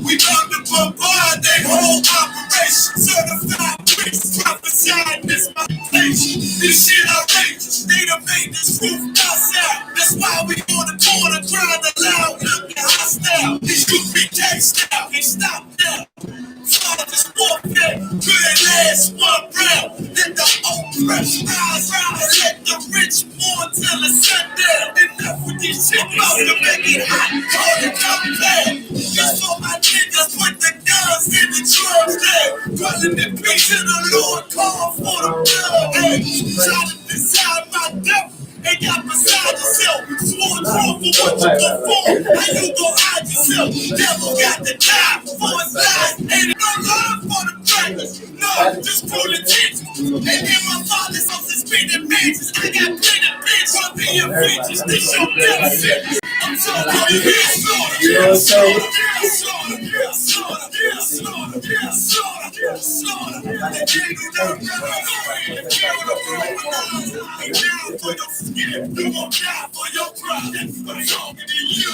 We about to bombard their whole operation. Certified bricks, prophesying this my place. This shit outrageous. They done made this roof outside. That's why we on the corner crying aloud, looking hostile. This I.S.U.P.K style can't stop now. Father's warfare could last 1 round. Let the oppressed rise and let the rich mourn till the sundown. Enough with this shit about to make it hot, cold and come bad. Just for my niggas put the guns in the drugs there. Dwelling in peace to the Lord, call for the blood. Hey, try to decide my death. Ain't got beside yourself. Sworn for what you perform. How you gon' hide yourself? Devil got to die for his life. Ain't no love for the practice. No, just cool attention. And then my father's on suspended benches. I got plenty of bitch on the adventures. This your death sentence. I'm talking about the slaughter. Yeah, slaughter. Yeah, slaughter. Yeah, slaughter. Yeah, slaughter. Yeah, slaughter. Yeah, slaughter. They can't do nothing. They kill the criminals. They down for your skin. You gon' die for your pride. That's what I'm talking to you.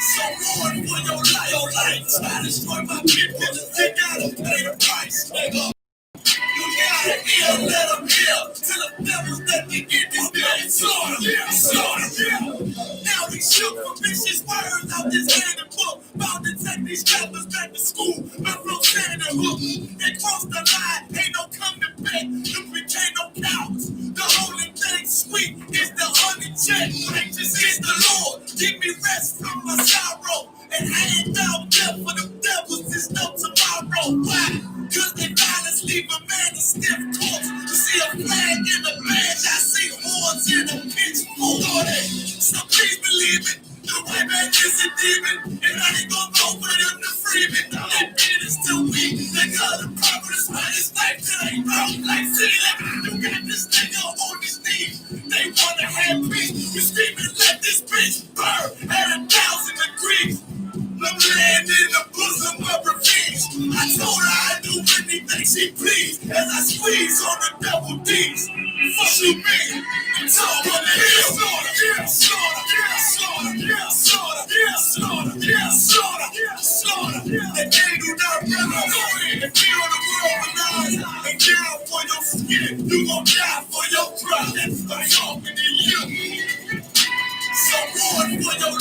So run for your life. I destroy my people. You gotta pay the price, nigga. You gotta heal, let them heal. Till the devils let me get this damn slaughter. Yeah, slaughter. Yeah. Now we shook for vicious words out this hand and book. About to take these rappers back to school. My flow stand and hook. They crossed the line, ain't no coming back. You became no cowards. The only thing sweet is the honey check. Righteous is the Lord. Give me rest from my sorrow. And hand down death for the devils. There's no tomorrow. Why? Cause they violence leave a man a stiff corpse. You see a flag in the badge, I see horns in a pitchfork. So please believe it. The white man is a demon, and I ain't gonna vote for them to free me. That man is too weak. They got the purpose of his life till they broke like city. You got this nigga on his knees. They wanna have peace. We screaming, let this bitch burn at 1,000 degrees. I'm laying in the bosom of revenge. I told her I'd do anything she please as I squeeze on the double D's. Fuck you mean? I'm talking about the hill. Yeah, slaughter. Yeah, slaughter. Yeah, slaughter. Yeah, slaughter. Yeah, slaughter. Yeah, slaughter. They can't do nothing better. If you on the world bananas and down for your skin, you gon' die for your pride. That's what I'm talking to you. So run for your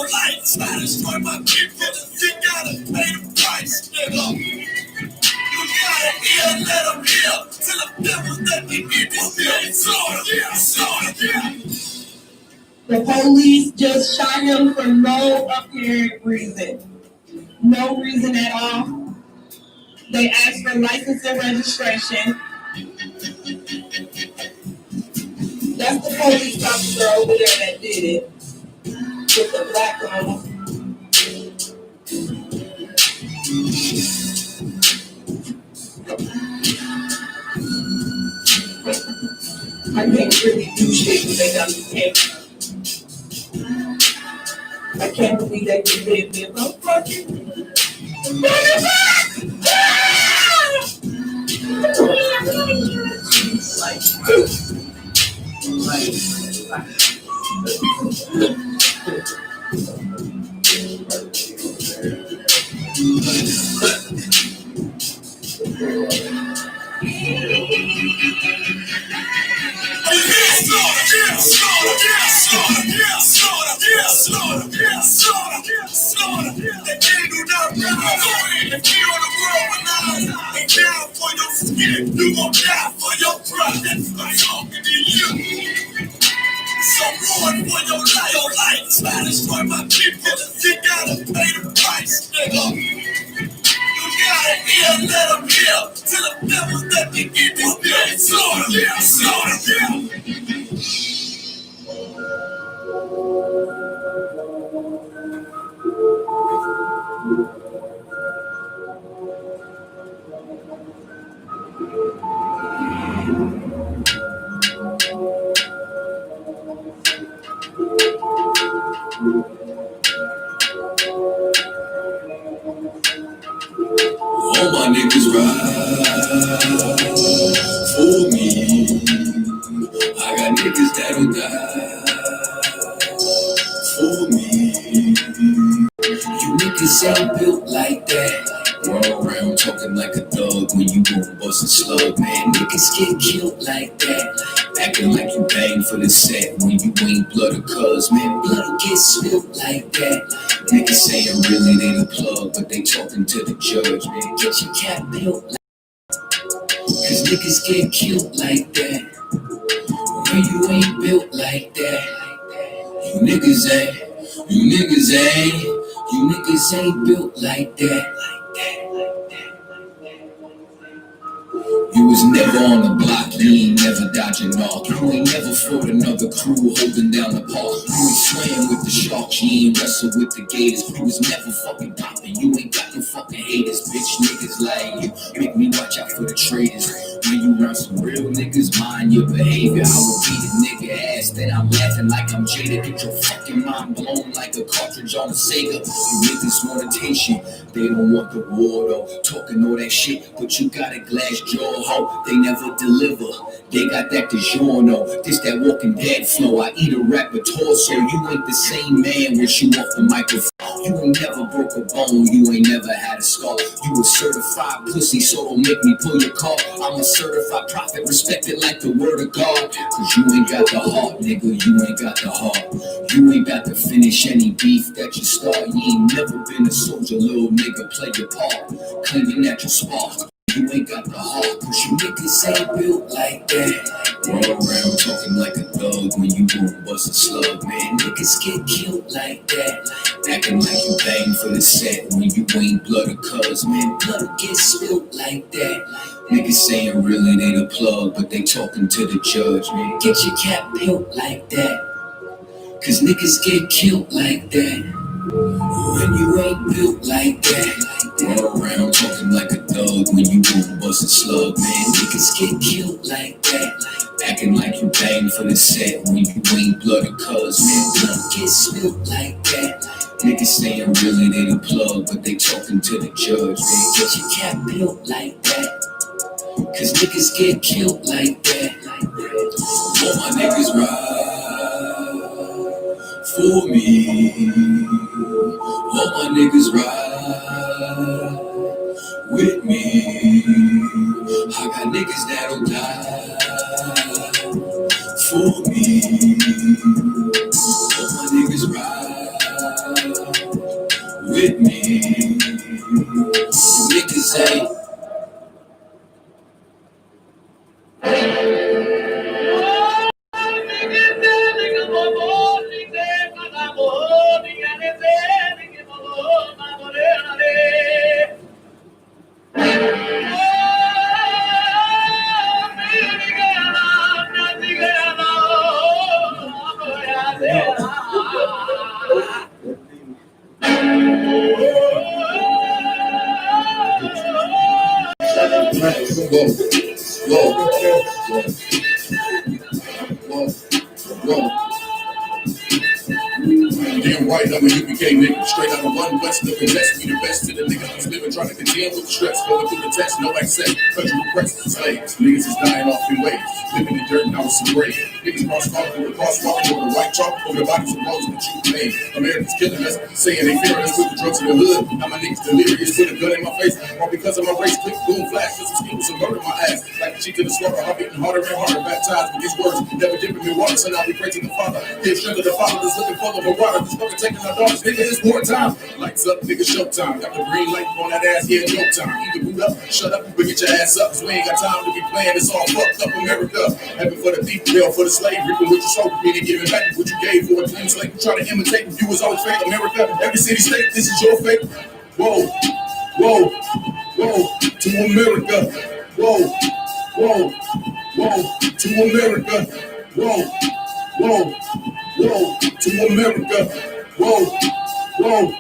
life. Try to destroy my people. You gotta pay the price, nigga. You gotta heal, let them heal. Till the devils let me get this damn slaughter. Yeah, slaughter. Yeah. The police just shot him for no apparent reason. No reason at all. They asked for license and registration. That's the police officer over there that did it. With the black on. I can't really do shit when they got the camera. I can't believe they just did me about fucking. They can't do nothing better. If you on the world bananas and down for your skin, you gon' die for your pride. That's what I'm talking to you. So run for your life. Try to destroy my people. You gotta pay the price, nigga. You gotta heal, let them heal. Till the devils let me get this damn slaughter. Yeah, slaughter. Yeah. All my niggas ride for me. I got niggas that'll die for me. You niggas niggas ain't built like that. Run around talking like a thug when you gon' bust a slug, man. Niggas get killed like that. Acting like you bang for the set when you ain't blood or cuz, man. Blood get spilled like that. Niggas saying really they the plug, but they talking to the judge, man. Get your cap built like that. Cause niggas get killed like that. When you ain't built like that. You niggas ain't built like that. You was never on the block, you ain't never dodging off. You ain't never fought another crew holding down the park. You ain't swam with the sharks, you ain't wrestled with the gators. You was never fucking popping, you ain't got no fucking haters. Bitch niggas like you, make me watch out for the traitors. When you run some real niggas, mind your behavior. I will beat a nigga ass, then I'm laughing like I'm jaded. Get your fucking mind blown like a cartridge on a Sega. You niggas want attention, they don't want the war though. Talking all that shit, but you got a glass jaw. They never deliver. They got that DiGiorno. This that Walking Dead flow. I eat a rapper torso. You ain't the same man when you off the microphone. You ain't never broke a bone. You ain't never had a scar. You a certified pussy, so don't make me pull your car. I'm a certified prophet, respected like the word of God. Cause you ain't got the heart, nigga. You ain't got the heart. You ain't got to finish any beef that you start. You ain't never been a soldier, little nigga. Play your part, claiming that you spark. You ain't got the heart, cause you niggas ain't built like that. Run around talking like a thug when you gon' bust a slug, man. Niggas get killed like that. Acting like you bang for the set when you ain't blood or cuz, man. Blood gets spilled like that. Niggas saying really they the plug, but they talking to the judge, man. Get your cap built like that. Cause niggas get killed like that. When you ain't built like that. Run around talking like a thug when you gon' bust a slug, man. Niggas get killed like that. Acting like you bang for the set when you ain't blood or cuz, man. Blood gets spilled like that. Niggas saying really they the plug, but they talking to the judge, man. Get your cap built like that. Cause niggas get killed like that. All my niggas ride for me. All my niggas ride with me. I got niggas that'll die for me. All my niggas ride with me. Niggas ain't. Damn right, I'm a U.P.K. nigga. Straight out of one west, looking best. We the best to the niggas who's living, trying to contend with the stress. Going through the test, no access. Country repressed slaves. Niggas is dying off in waves. Living in dirt and I was some grave. Niggas crosswalking over the white chalk, over the bodies of those that you made. Americans killing us, saying they fearing us with the drugs in the hood. Now my niggas delirious with a gun in my face. All because of my race, click, boom, flash. This is people some murder my ass. Like the cheek to the slaughter, I'm beating harder and harder. Baptized with these words, never dipping in water. So now we pray to the Father. Give strength to the Father that's looking for the water. This fucking taking our daughters, nigga, it's war time. Lights up, nigga, showtime. Got the green light on that ass, yeah, joke time. Either boot up, shut up, but get your ass up. Cause we ain't got time to be playing, it's all fucked up America. Heaven for the thief, hell for the slave. Reaping what you sold, meaning giving back what you gave for a clean slate. Try to imitate, you was always fake. America, every city, state, this is your fate. Whoa, whoa, whoa, to America. Whoa, whoa, whoa, to America. Whoa, whoa, whoa, to America. Whoa, whoa,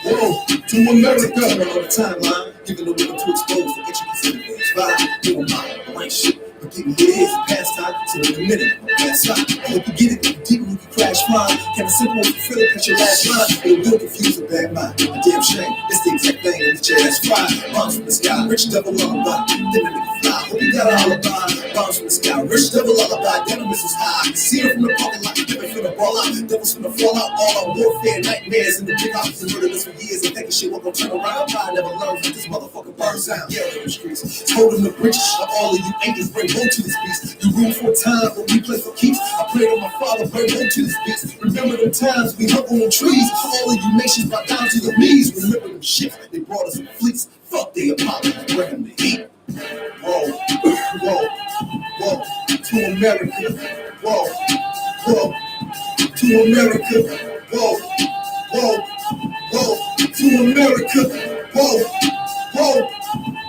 whoa, to America. On the timeline, giving the will to expose the intricacies of the vibe. Give them my blank shit. But getting here is a pastime, so in a minute, that's right. I hope you get it, you deep when you crash fine. Kinda simple if you feel it, catch your last line. It'll will confuse a bad mind. A damn shame, that's the exact thing in the chair that's fried. Bombs from the sky, rich double lullaby. Then a nigga fly, hope you got an alibi. Bombs from the sky, rich double lullaby. Then the missiles high. See it from the parking lot, dipping for the ball out. Devils finna fall out. All our warfare nightmares and the big options murdered us for years and thinking shit was gonna turn around. I never learned from this motherfucker burns out. Yeah, in the streets. Told him the bridges of all of you angels bring home to this beast. You room for a time, but we play for keeps. I pray to my father, bring home to this beast. Remember them times we hung on the trees. All of you nations brought down to your knees. Remember them ships, they brought us in fleets. Fuck the Apollo, bring the heat. Whoa, whoa, whoa, to America. Whoa, whoa, to America. Whoa, whoa, whoa, to America. Whoa, whoa,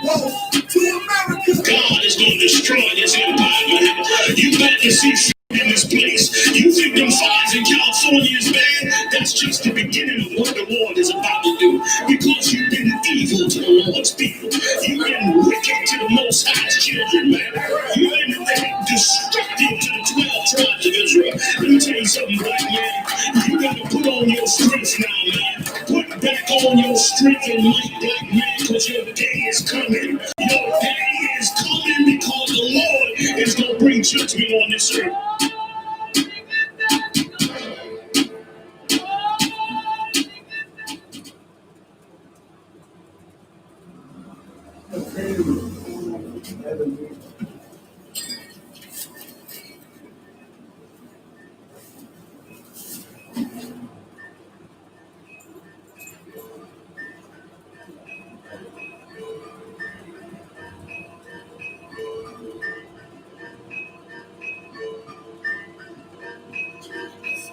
whoa, to America. God is going to destroy this empire. You got to see shit in this place. You think them fires in California is bad? That's just the beginning of what the Lord is about to do. Because you've been evil to the Lord's people. You've been wicked to the Most High's children, man. You've been destructive to the 12 tribes of Israel. Let me tell you something, black man. You got to put on your strength now, man. Put back on your strength and might, black man, because your day is coming. Your day is coming because the Lord is going to bring judgment on this earth.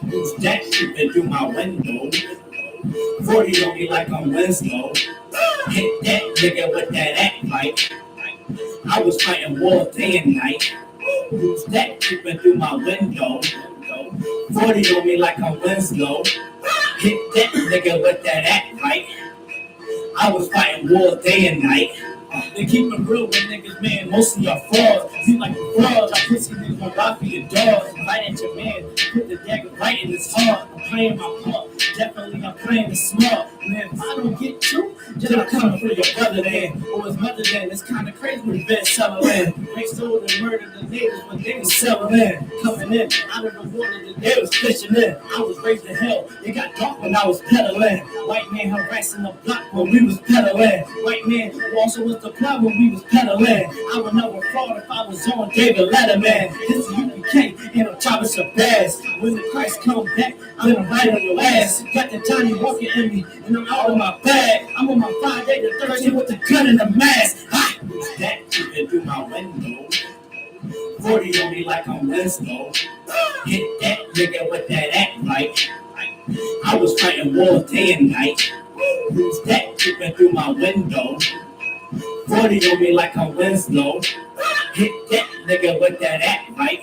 Who's that creeping through my window? 40 on me like I'm Winslow. Hit that nigga with that act like I was fighting war day and night. Who's that creeping through my window? 40 on me like I'm Winslow. Hit that nigga with that act like I was fighting war day and night. They keep it real with niggas, man. Most of y'all frauds. Seem like a fraud. I pussy niggas gon' rock for your dog. Fight at your man. Put the dagger right in his heart. I'm playing my part. Definitely I'm playing it smart. Man, if I don't get you, then I'm coming for your brother then. Or his mother then. It's kinda crazy when Ben settling. They stole and murdered the neighbors when they was settling. Coming in out of the water that they was fishing in. I was raised in hell. It got dark when I was pedaling. White man harassing the block when we was pedaling. White man also was the plot when we was pedaling. I would never fraud if I was on David Letterman. This is U.P.K. and I'm chopping some bass. When the Christ come back, I'm gonna ride on your ass. Got the Johnny walking in me, and I'm out of my bag. I'm on my Friday the 13th with the gun and the mask. Ha! Who's that creeping through my window? 40 on me like I'm Winslow. Hit that nigga with that act like I was fighting war day and night. Who's that creeping through my window? 40 on me like I'm Winslow. Hit that nigga with that act right.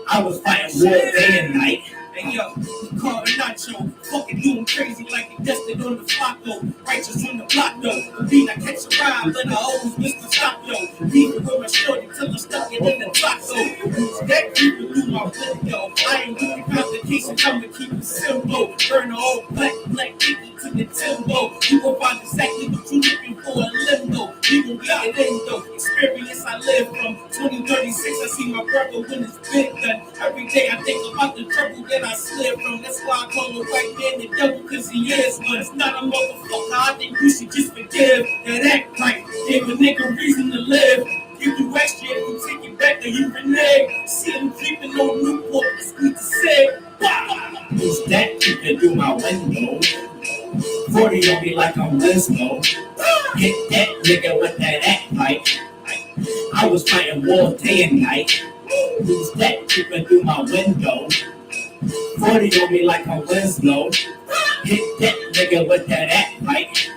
I was fighting war day and night. Hey yo, Carter Nacho, fucking doing crazy like they destined on the flock though. Righteous on the block though. The beat I catch a rhyme, then I always miss the stop yo. Even with my shorty till I stuck it in the clock though. That creeping through my window. I ain't really complications, I'ma keep it simple. Burn the old black Icky to the timbo. You gon' find exactly what you looking for a limbo. You gon' get it in though. Experience I live from 2036. I see my brother when it's big done. Every day I think about the trouble that I slid from. That's why I call the white man the devil, cause he is one. It's not a motherfucker. I think you should just forgive that act right. Give a nigga reason to live. Give you extra if you take it back, then you renege. See him creeping on Newport, it's good to say. Who's that creeping through my window? 40 on me like I'm Winslow. Hit that nigga with that act like I was fighting war day and night. Who's that creeping through my window? 40 on me like I'm Winslow. Hit that nigga with that act like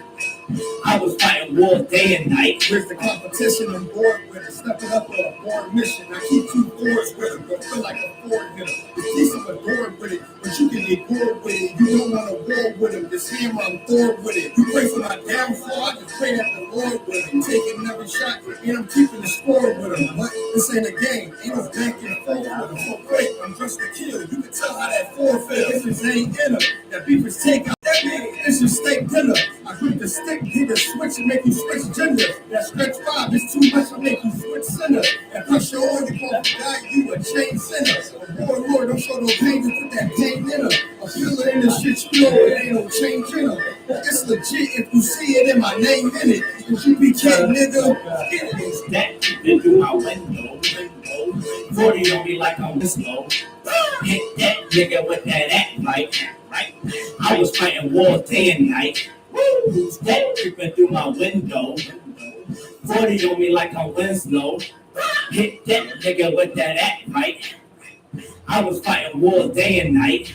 I was fighting war day and night. Where's the competition? I'm bored with it. Stepping up on a board mission. I keep 2 boards with it, but feel like a Ford hitter. It's decent adored with it, but you can get bored with it. You don't want to war with him. This hammer, I'm bored with it. You pray for my downfall, I just pray that the Lord with him. Taking every shot, and I'm keeping the score with him. But this ain't a game. Ain't no back and forth with him. So great, I'm just a kill. You can tell how that forfeit. This is ain't in him. That beef is takeout. That means it's your steak dinner. I grip the stick, hit a switch and make you switch gender. That stretch 5 is too much to make you switch center. And push your order off the guy, you a chain center. Boy, Lord, don't show no pain to put that pain in her. A filler in the shit you know, it ain't no change in her. It's legit if you see it in my name in it. Cause you be kidding, nigga. That been through my window. 40 on me like I'm slow. Hit that nigga with that act right? I was fighting war day and night. That creeping through my window. 40 on me like I'm Winslow. Hit that nigga with that act right. I was fighting war day and night.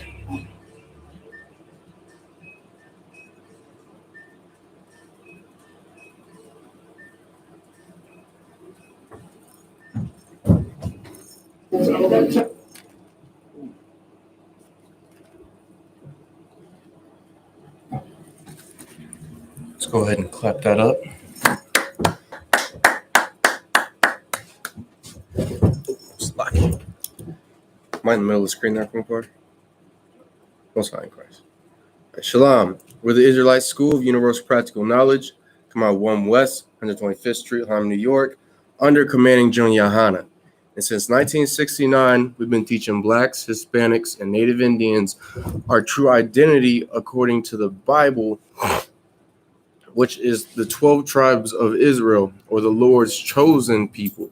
Let's go ahead and clap that up. Am I in the middle of the screen there, Kumpar? Most High in Christ. Right, Shalom. We're the Israelite School of Universal Practical Knowledge. Come out 1 West, 125th Street, Harlem, New York, under commanding GEN.YAHANNA. And since 1969, we've been teaching Blacks, Hispanics, and Native Indians our true identity according to the Bible, which is the 12 tribes of Israel, or the Lord's chosen people.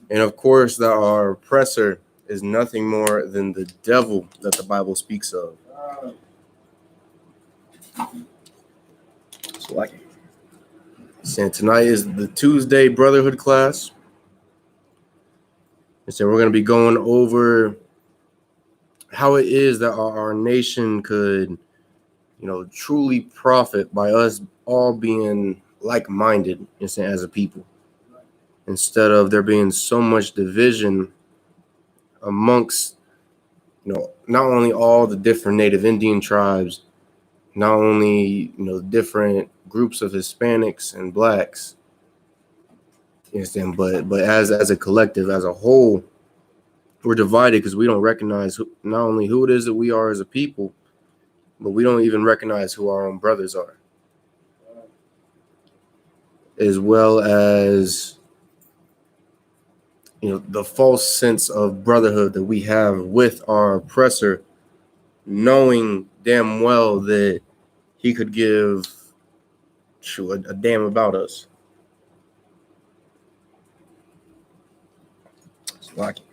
And of course, that our oppressor is nothing more than the devil that the Bible speaks of. So like it. And tonight is the Tuesday Brotherhood class. And so we're going to be going over how it is that our nation could, truly profit by us all being like-minded as a people, instead of there being so much division amongst, not only all the different Native Indian tribes, not only, different groups of Hispanics and Blacks, but as a collective, as a whole, we're divided because we don't recognize not only who it is that we are as a people, but we don't even recognize who our own brothers are, as well as the false sense of brotherhood that we have with our oppressor, knowing damn well that he could give a damn about us. It's lucky.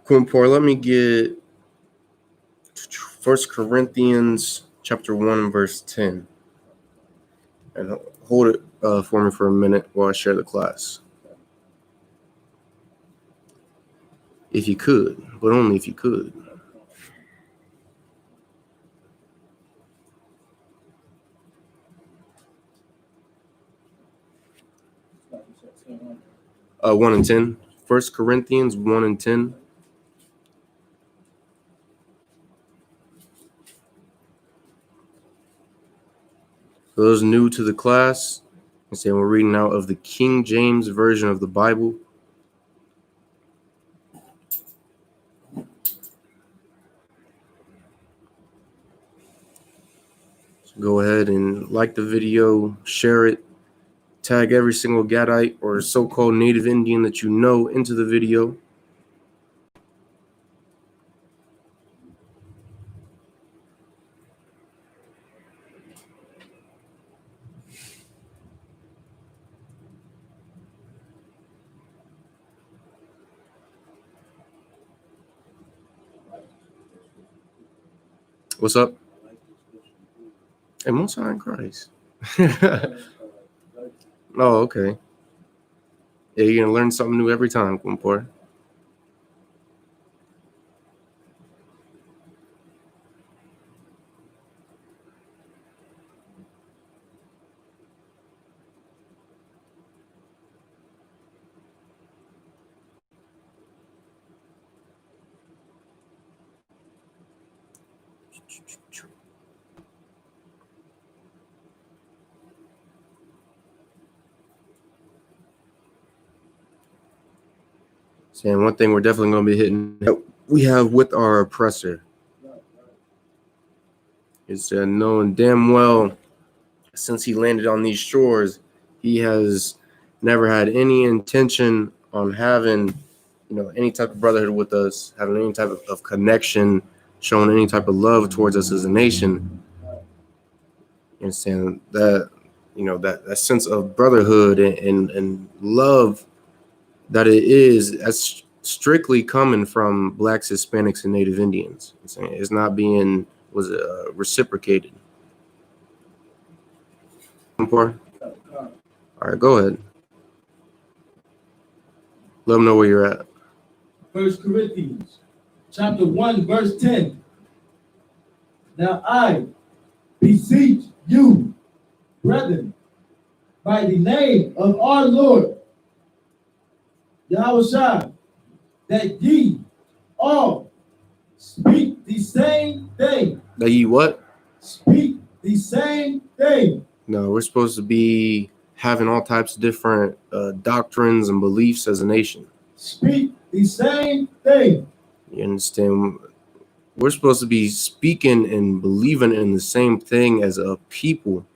Kumpor, let me get 1 Corinthians chapter 1 verse 10. And hold it for me for a minute while I share the class. If you could, but only if you could. Uh, 1 and 10. 1 Corinthians 1 and 10. For those new to the class, we're reading out of the King James Version of the Bible. So go ahead and like the video, share it, tag every single Gadite or so-called Native Indian that you know into the video. What's up? Hey, Most High in Christ. Oh, okay. Yeah, you're gonna learn something new every time, Kumpor. And one thing we're definitely going to be hitting we have with our oppressor. It's knowing damn well since he landed on these shores, he has never had any intention on having, any type of brotherhood with us, having any type of connection, showing any type of love towards us as a nation. You understand that, that sense of brotherhood and love that it is, that's strictly coming from Blacks, Hispanics, and Native Indians. It's not being reciprocated. All right, go ahead. Let them know where you're at. 1 Corinthians chapter 1, verse 10. Now I beseech you, brethren, by the name of our Lord Yahushua, that ye all speak the same thing. That ye what? Speak the same thing. No, we're supposed to be having all types of different doctrines and beliefs as a nation. Speak the same thing. You understand? We're supposed to be speaking and believing in the same thing as a people.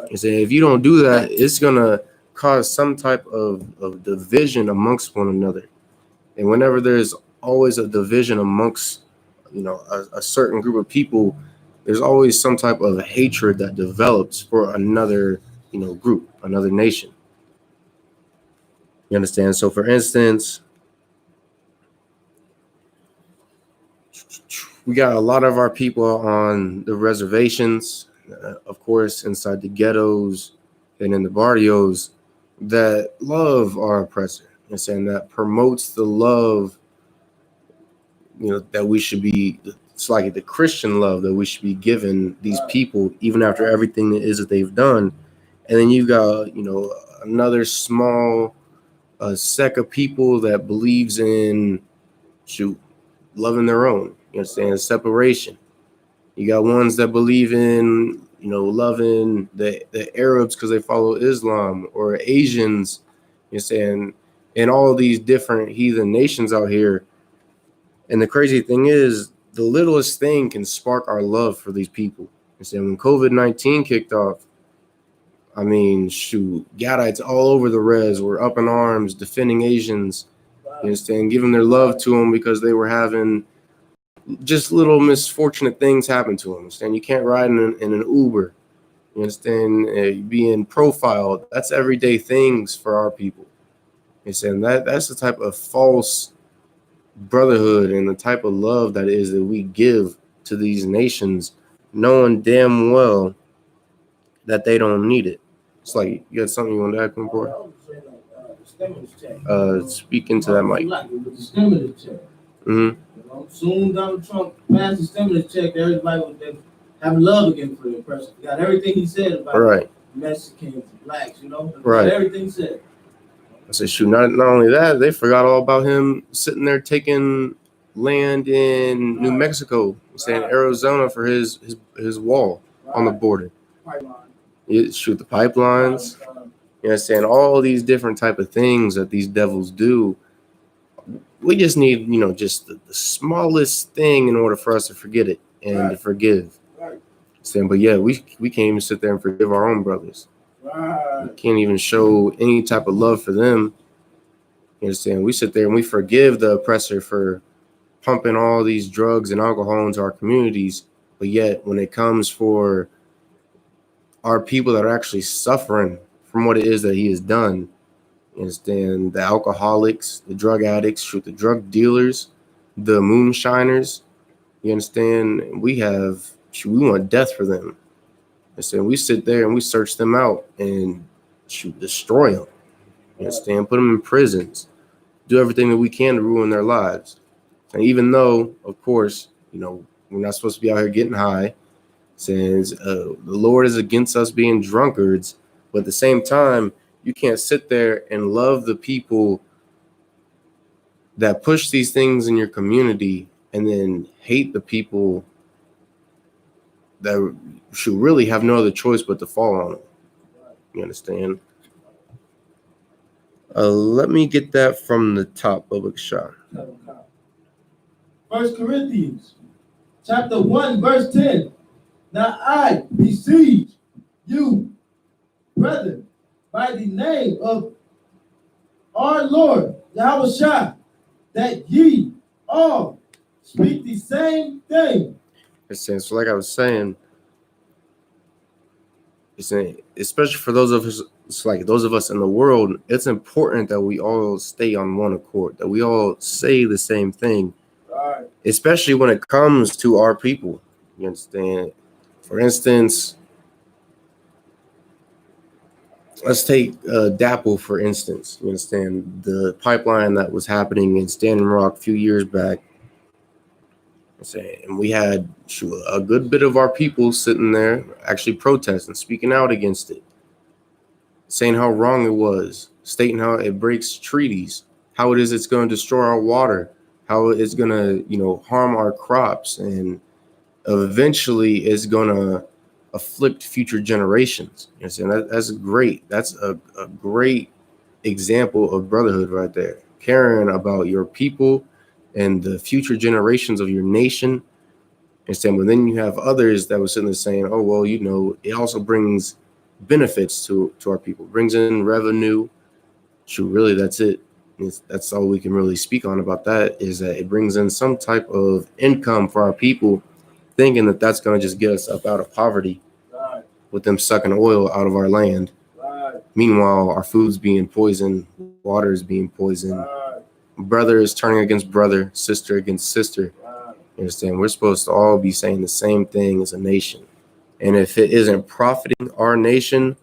And say, if you don't do that, it's going to cause some type of division amongst one another. And whenever there's always a division amongst, a certain group of people, there's always some type of hatred that develops for another, group, another nation. You understand? So, for instance, we got a lot of our people on the reservations, of course, inside the ghettos and in the barrios that love our oppressor. You understand? That promotes the love, that we should be. It's like the Christian love that we should be giving these people, even after everything it is that they've done. And then you've got, another small sect of people that believes in loving their own. You understand? Separation. You got ones that believe in, loving the Arabs because they follow Islam, or Asians. You understand? And all these different heathen nations out here. And the crazy thing is, the littlest thing can spark our love for these people. And so when COVID-19 kicked off, I mean, Gadites all over the res were up in arms defending Asians, you understand, giving their love to them because they were having just little misfortunate things happen to them. Understand? You can't ride in an Uber. You understand? Being profiled. That's everyday things for our people. You understand? That's the type of false brotherhood and the type of love that is that we give to these nations, knowing damn well that they don't need it. It's like, you got something you want to add, Kumpor? Speak into that mic. Soon Donald Trump passed the stimulus check, everybody would have love again for the oppressor. You got everything he said about Mexicans, blacks, right. Everything said. I said, not only that, they forgot all about him sitting there taking land in New Mexico, saying Arizona for his wall on the border. You shoot the pipelines. You understand? All these different type of things that these devils do. We just need, just the smallest thing in order for us to forget it and to forgive. But yeah, we can't even sit there and forgive our own brothers. We can't even show any type of love for them. You understand? We sit there and we forgive the oppressor for pumping all these drugs and alcohol into our communities. But yet, when it comes for our people that are actually suffering from what it is that he has done, you understand, the alcoholics, the drug addicts, the drug dealers, the moonshiners, you understand, we want death for them. And we sit there and we search them out and destroy them. You understand? Put them in prisons. Do everything that we can to ruin their lives. And even though, of course, we're not supposed to be out here getting high, since the Lord is against us being drunkards, but at the same time, you can't sit there and love the people that push these things in your community and then hate the people that should really have no other choice but to fall on them. You understand? Let me get that from the top, Isupk. 1 Corinthians chapter 1, verse 10. Now I beseech you, brethren, by the name of our Lord GEN.YAHANNA, that ye all speak the same thing. So like I was saying, especially for those of us, it's like those of us in the world, it's important that we all stay on one accord, that we all say the same thing, Right. Especially when it comes to our people. You understand? For instance, let's take DAPL, for instance. You understand? The pipeline that was happening in Standing Rock a few years back. And we had a good bit of our people sitting there actually protesting, speaking out against it, saying how wrong it was, stating how it breaks treaties, how it's going to destroy our water, how it's going to, harm our crops, and eventually it's going to afflict future generations. You understand? That's great. That's a great example of brotherhood right there. Caring about your people and the future generations of your nation. Understand? But then you have others that were sitting there saying, oh, well, it also brings benefits to our people, brings in revenue. True, really, that's it. That's all we can really speak on about that, is that it brings in some type of income for our people, thinking that that's going to just get us up out of poverty. Right. With them sucking oil out of our land. Right. Meanwhile, our food's being poisoned, water is being poisoned. Right. Brother is turning against brother, sister against sister. Right. You understand? We're supposed to all be saying the same thing as a nation. And if it isn't profiting our nation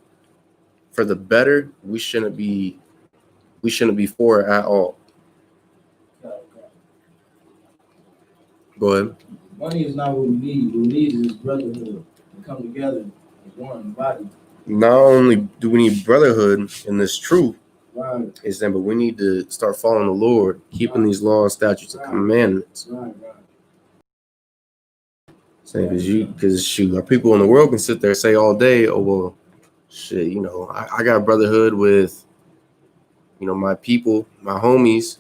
for the better, we shouldn't be for it at all. Okay. Go ahead. Money is not what we need. What we need is brotherhood to come together as one body. Not only do we need brotherhood in this truth, right, but we need to start following the Lord, keeping these laws, statutes, and commandments. Right. Because our people in the world can sit there and say all day, oh, well, shit, I got a brotherhood with, my people, my homies,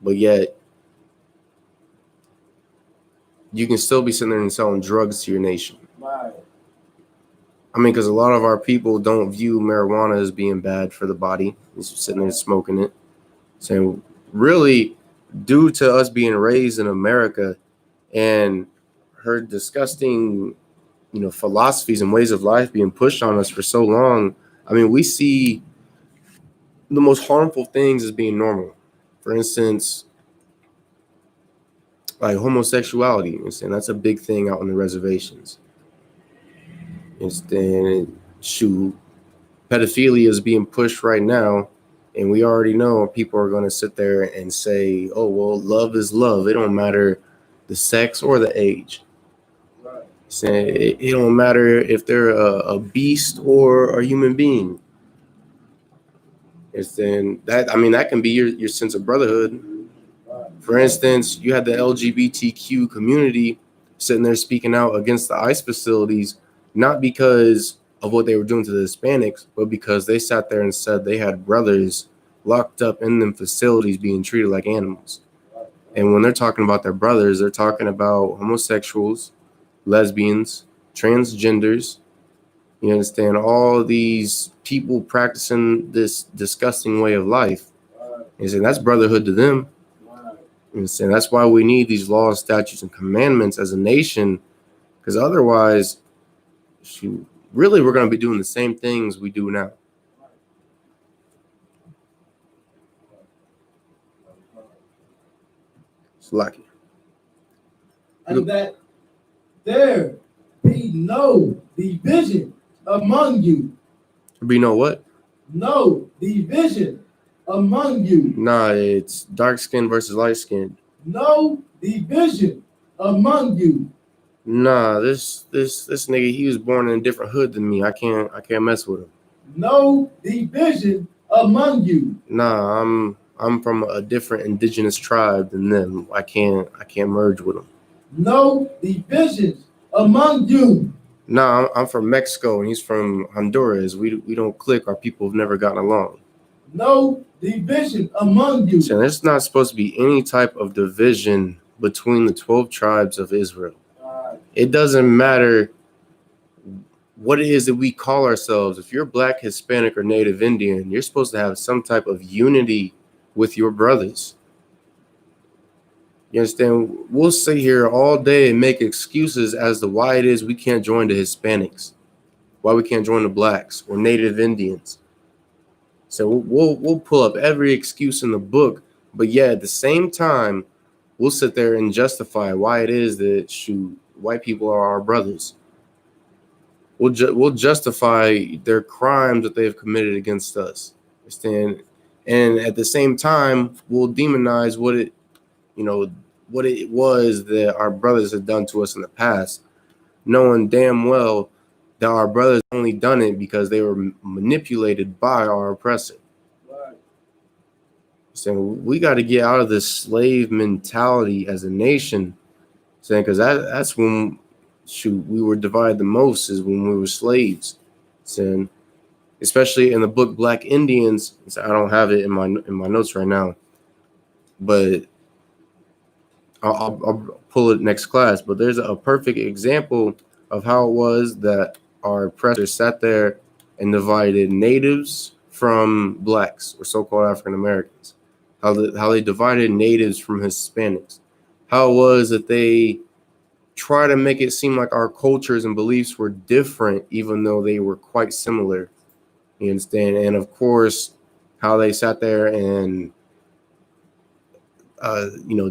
but yet you can still be sitting there and selling drugs to your nation. Right. I mean, because a lot of our people don't view marijuana as being bad for the body. It's sitting there smoking it. So really, due to us being raised in America and her disgusting, philosophies and ways of life being pushed on us for so long, I mean, we see the most harmful things as being normal. For instance, like homosexuality, and that's a big thing out on the reservations. Pedophilia is being pushed right now, and we already know people are going to sit there and say, oh, well, love is love. It don't matter the sex or the age. Right. It don't matter if they're a beast or a human being. That can be your sense of brotherhood. For instance, you had the LGBTQ community sitting there speaking out against the ICE facilities, not because of what they were doing to the Hispanics, but because they sat there and said they had brothers locked up in them facilities being treated like animals. And when they're talking about their brothers, they're talking about homosexuals, lesbians, transgenders. You understand? All these people practicing this disgusting way of life. And that's brotherhood to them. You understand? That's why we need these laws, statutes, and commandments as a nation, because otherwise, really, we're going to be doing the same things we do now. It's lucky. And that there be no division among you. Be no what? No division among you. Nah, it's dark skin versus light skin. No division among you. Nah, this nigga, he was born in a different hood than me. I can't mess with him. No division among you. Nah, I'm from a different indigenous tribe than them. I can't merge with them. No divisions among you. Nah, I'm from Mexico and he's from Honduras. We don't click. Our people have never gotten along. No division among you. So there's not supposed to be any type of division between the 12 tribes of Israel. It doesn't matter what it is that we call ourselves. If you're Black, Hispanic, or Native Indian, you're supposed to have some type of unity with your brothers. You understand? We'll sit here all day and make excuses as to why it is we can't join the Hispanics, why we can't join the Blacks or Native Indians. So we'll pull up every excuse in the book, but yeah, at the same time, we'll sit there and justify why it is that white people are our brothers. We'll justify their crimes that they've committed against us. Understand? And at the same time, we'll demonize what it was that our brothers had done to us in the past, knowing damn well that our brothers only done it because they were manipulated by our oppressor. Right. So we got to get out of this slave mentality as a nation, saying because that's when we were divided the most, is when we were slaves. So, especially in the book Black Indians, I don't have it in my notes right now, but I'll pull it next class. But there's a perfect example of how it was that our oppressors sat there and divided natives from Blacks or so-called African Americans. How they divided natives from Hispanics. How it was that they try to make it seem like our cultures and beliefs were different, even though they were quite similar. You understand? And of course, how they sat there and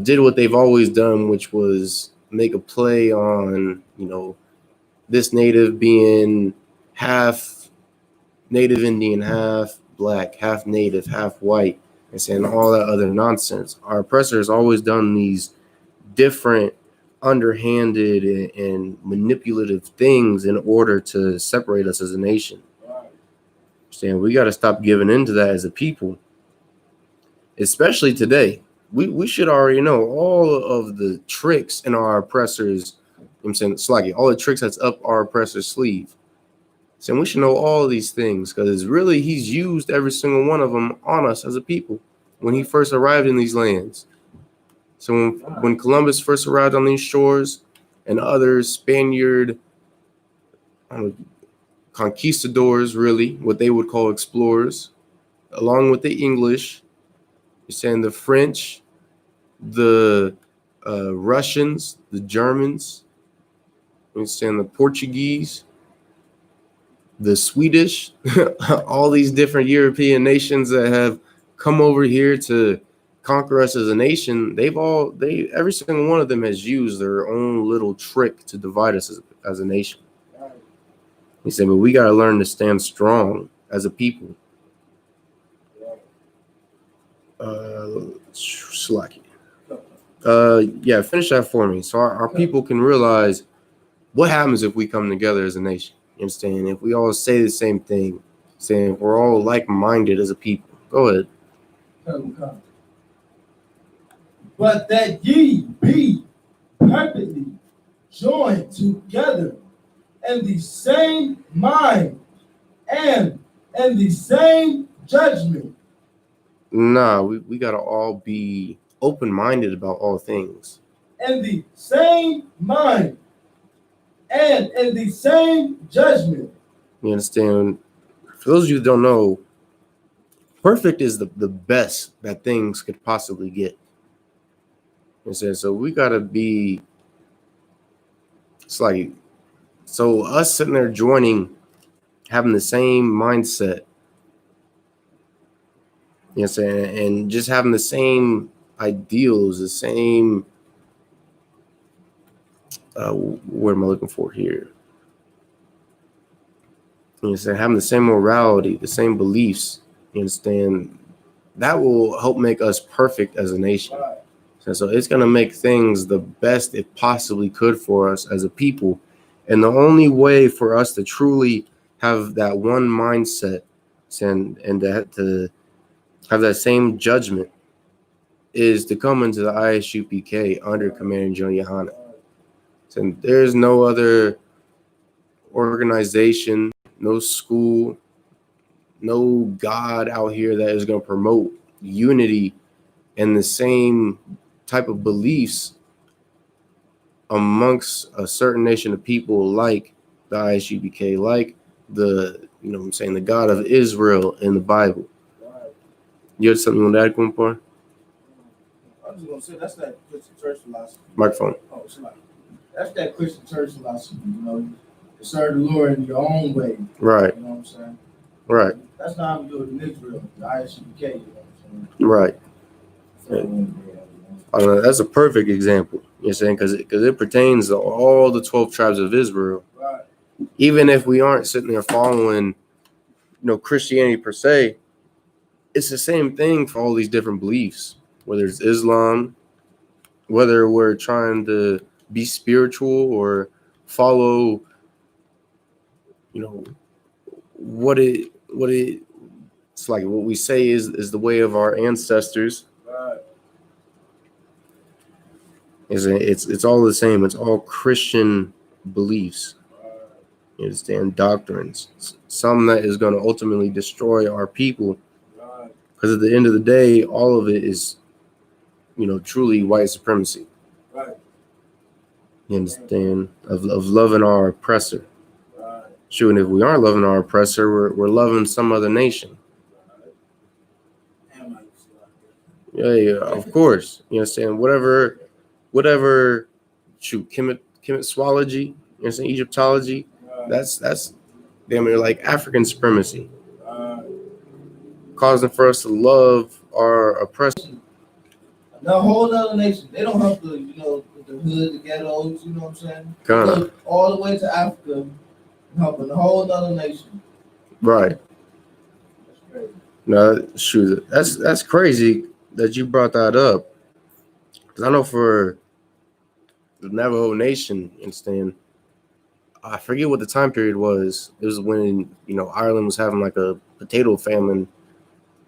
did what they've always done, which was make a play on, this native being half Native Indian, half Black, half Native, half white, and saying all that other nonsense. Our oppressor has always done these different, underhanded and manipulative things in order to separate us as a nation. Saying we got to stop giving into that as a people, especially today. We should already know all of the tricks in our oppressors. I'm saying Slaggy, all the tricks that's up our oppressor's sleeve. So we should know all of these things because really he's used every single one of them on us as a people when he first arrived in these lands. So when Columbus first arrived on these shores and other Spaniard conquistadors, really, what they would call explorers, along with the English, you're saying the French, the Russians, the Germans, you're saying the Portuguese, the Swedish, all these different European nations that have come over here to conquer us as a nation, every single one of them has used their own little trick to divide us as a nation. He said, but we got to learn to stand strong as a people. Slacky. Yeah, finish that for me. So our people can realize what happens if we come together as a nation. You understand? If we all say the same thing, saying we're all like-minded as a people. Go ahead. But that ye be perfectly joined together in the same mind and in the same judgment. Nah, we got to all be open-minded about all things. In the same mind and in the same judgment. You understand? For those of you who don't know, perfect is the best that things could possibly get. You understand? So we got to be, it's like, so us sitting there joining, having the same mindset, you know what I'm saying, and just having the same ideals, the same, what am I looking for here? You understand, having the same morality, the same beliefs, you understand, that will help make us perfect as a nation. So it's going to make things the best it possibly could for us as a people. And the only way for us to truly have that one mindset and to have that same judgment is to come into the I.S.U.P.K under Commander GEN.YAHANNA. So there's no other organization, no school, no God out here that is going to promote unity and the same type of beliefs amongst a certain nation of people, like the I.S.U.P.K, like the, you know what I'm saying, the God of Israel in the Bible. Right. You had something on that, Kumpar? I was just gonna say that's that Christian church philosophy. Microphone. Oh, it's like that's that Christian church philosophy. You know, to serve the Lord in your own way. Right. You know what I'm saying? Right. That's not how we do it in Israel. The I.S.U.K. You know what I'm saying? Right. So, That's a perfect example. You know what I'm saying? Because it pertains to all the 12 tribes of Israel. right. Even if we aren't sitting there following, Christianity per se, it's the same thing for all these different beliefs. Whether it's Islam, whether we're trying to be spiritual or follow, what it's like what we say is the way of our ancestors. Right. It's all the same. It's all Christian beliefs. Right. You understand? Doctrines. Some that is going to ultimately destroy our people. Right. Because at the end of the day, all of it is, truly white supremacy. Right. You understand? Of loving our oppressor. Right. Sure, and if we aren't loving our oppressor, we're loving some other nation. Yeah, of course. You understand? Whatever, Kemet-swology, Egyptology, that's damn near like African supremacy. Causing for us to love our oppressor. The whole other nation, they don't have the, the hood, the ghettos, you know what I'm saying? Kinda. All the way to Africa, helping the whole other nation. Right. That's crazy. No, shoot, that's crazy that you brought that up. Because I know for the Navajo Nation, understand, I forget what the time period was. It was when, Ireland was having like a potato famine,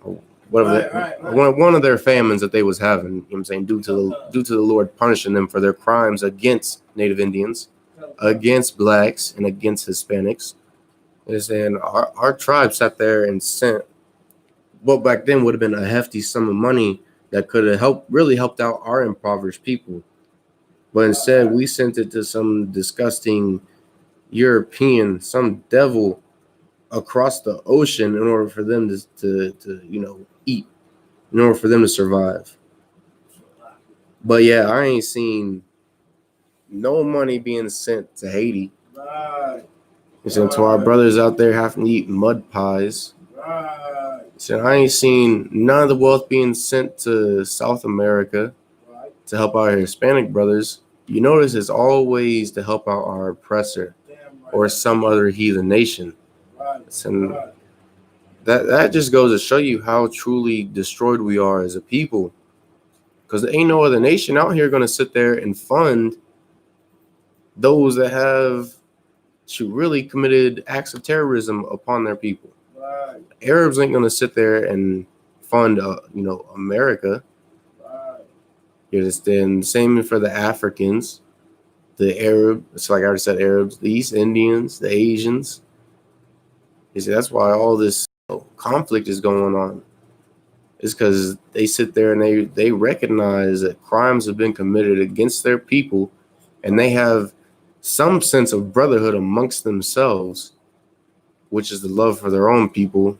or whatever. Right. One of their famines that they was having, you know what I'm saying, due to the Lord punishing them for their crimes against Native Indians, against blacks, and against Hispanics. And saying our tribe sat there and sent what back then would have been a hefty sum of money that could have really helped out our impoverished people. But instead, we sent it to some disgusting European, some devil across the ocean in order for them to eat, in order for them to survive. But yeah, I ain't seen no money being sent to Haiti. Right. Sent to our brothers out there having to eat mud pies. Right. So I ain't seen none of the wealth being sent to South America to help our Hispanic brothers. You notice it's always to help out our oppressor or some other heathen nation. And that just goes to show you how truly destroyed we are as a people. Because there ain't no other nation out here going to sit there and fund those that have really committed acts of terrorism upon their people. Right. Arabs ain't going to sit there and fund, America. Right. You understand? Same for the Africans, the Arab. It's like I already said, Arabs, the East Indians, the Asians. You see, that's why all this conflict is going on. It's because they sit there and they recognize that crimes have been committed against their people, and they have some sense of brotherhood amongst themselves, which is the love for their own people.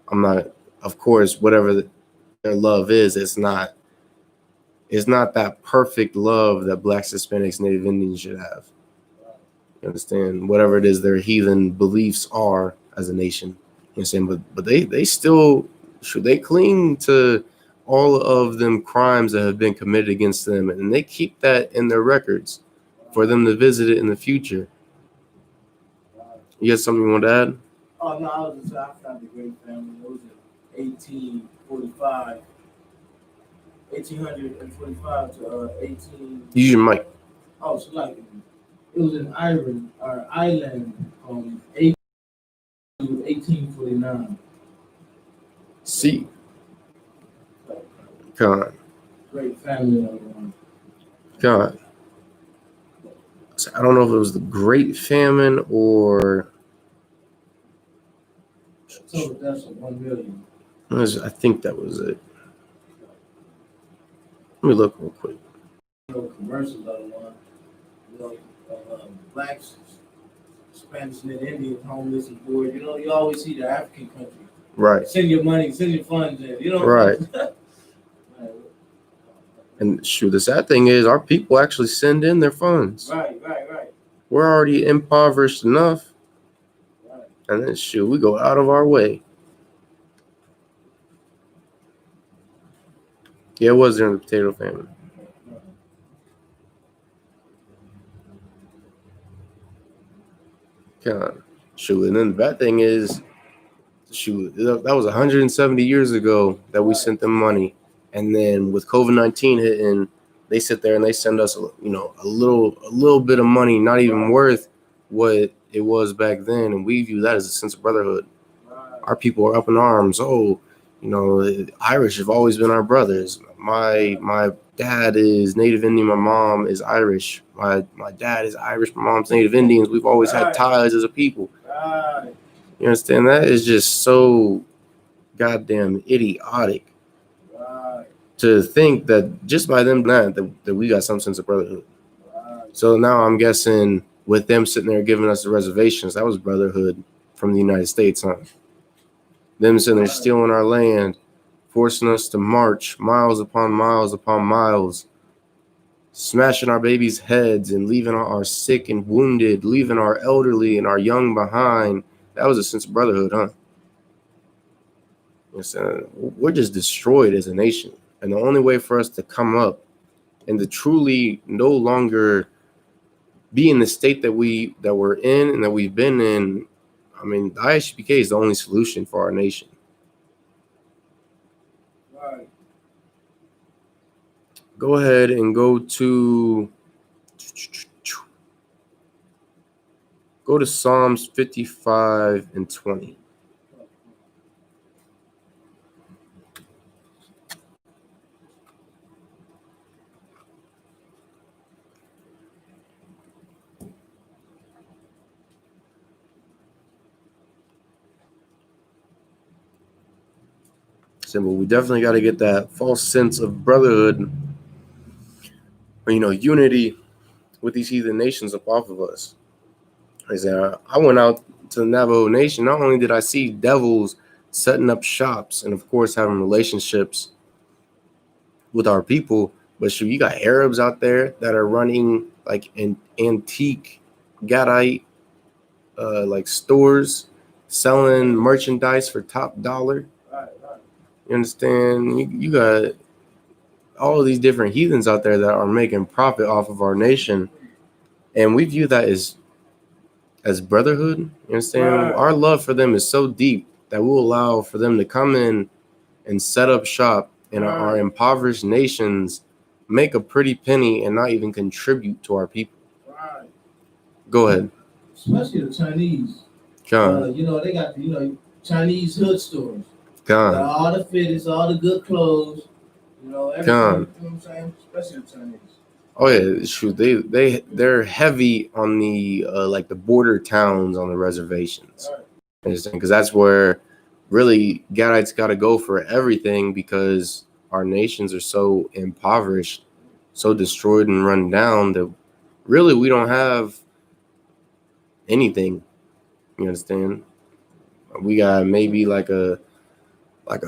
I'm not, of course, whatever their love is, it's not that perfect love that blacks, Hispanics, Native Indians should have. You understand? Whatever it is their heathen beliefs are as a nation. You understand? But they still should they cling to all of them crimes that have been committed against them, and they keep that in their records for them to visit it in the future. You got something you want to add? Oh no, I was just I found a great family. It was in 1845. 1845 to 18. Use your mic. Oh, so like it was in Ireland or Ireland 1849. See, God, Great family. God. So I don't know if it was the Great Famine or. So that's 1 million. I think that was it. Let me look real quick. Commercials are the one. Blacks, Spanish and Indians, homeless and poor. You always see the African country. Right. Send your money, send your funds in. Right. And shoot, the sad thing is our people actually send in their funds. Right. We're already impoverished enough. Right. And then shoot, we go out of our way. Yeah, it was during the potato famine. God. Shoot, and then the bad thing is, shoot, that was 170 years ago that we sent them money. And then with COVID-19 hitting, they sit there and they send us, a little bit of money, not even worth what it was back then. And we view that as a sense of brotherhood. Our people are up in arms. Oh, Irish have always been our brothers. My dad is Native Indian. My mom is Irish. My dad is Irish. My mom's Native Indians. We've always had ties as a people. You understand? That is just so goddamn idiotic. To think that just by them that we got some sense of brotherhood. So now I'm guessing with them sitting there giving us the reservations, that was brotherhood from the United States, huh? Them sitting there stealing our land, forcing us to march miles upon miles upon miles, smashing our babies' heads and leaving our sick and wounded, leaving our elderly and our young behind. That was a sense of brotherhood, huh? We're just destroyed as a nation. And the only way for us to come up and to truly no longer be in the state that we're in and that we've been in, I mean, the I.S.U.P.K is the only solution for our nation. Right. Go ahead and go to Psalms 55 and 20. Simple. We definitely got to get that false sense of brotherhood or, unity with these heathen nations up off of us. I went out to the Navajo Nation. Not only did I see devils setting up shops and, of course, having relationships with our people, but shoot, you got Arabs out there that are running like an antique Gadite like stores, selling merchandise for top dollar. Right. You understand? You got all of these different heathens out there that are making profit off of our nation, and we view that as brotherhood. You understand? Right. Our love for them is so deep that we'll allow for them to come in and set up shop in our impoverished nations, make a pretty penny, and not even contribute to our people. Right. Go ahead. Especially the Chinese. They got the Chinese hood stores. Got all the fitteds, all the good clothes, everything. You know what I'm saying? Especially the Chinese. Oh yeah, shoot. They're heavy on the like the border towns on the reservations. Right. Because that's where really Gadites got to go for everything, because our nations are so impoverished, so destroyed and run down that really we don't have anything. You understand? We got maybe like a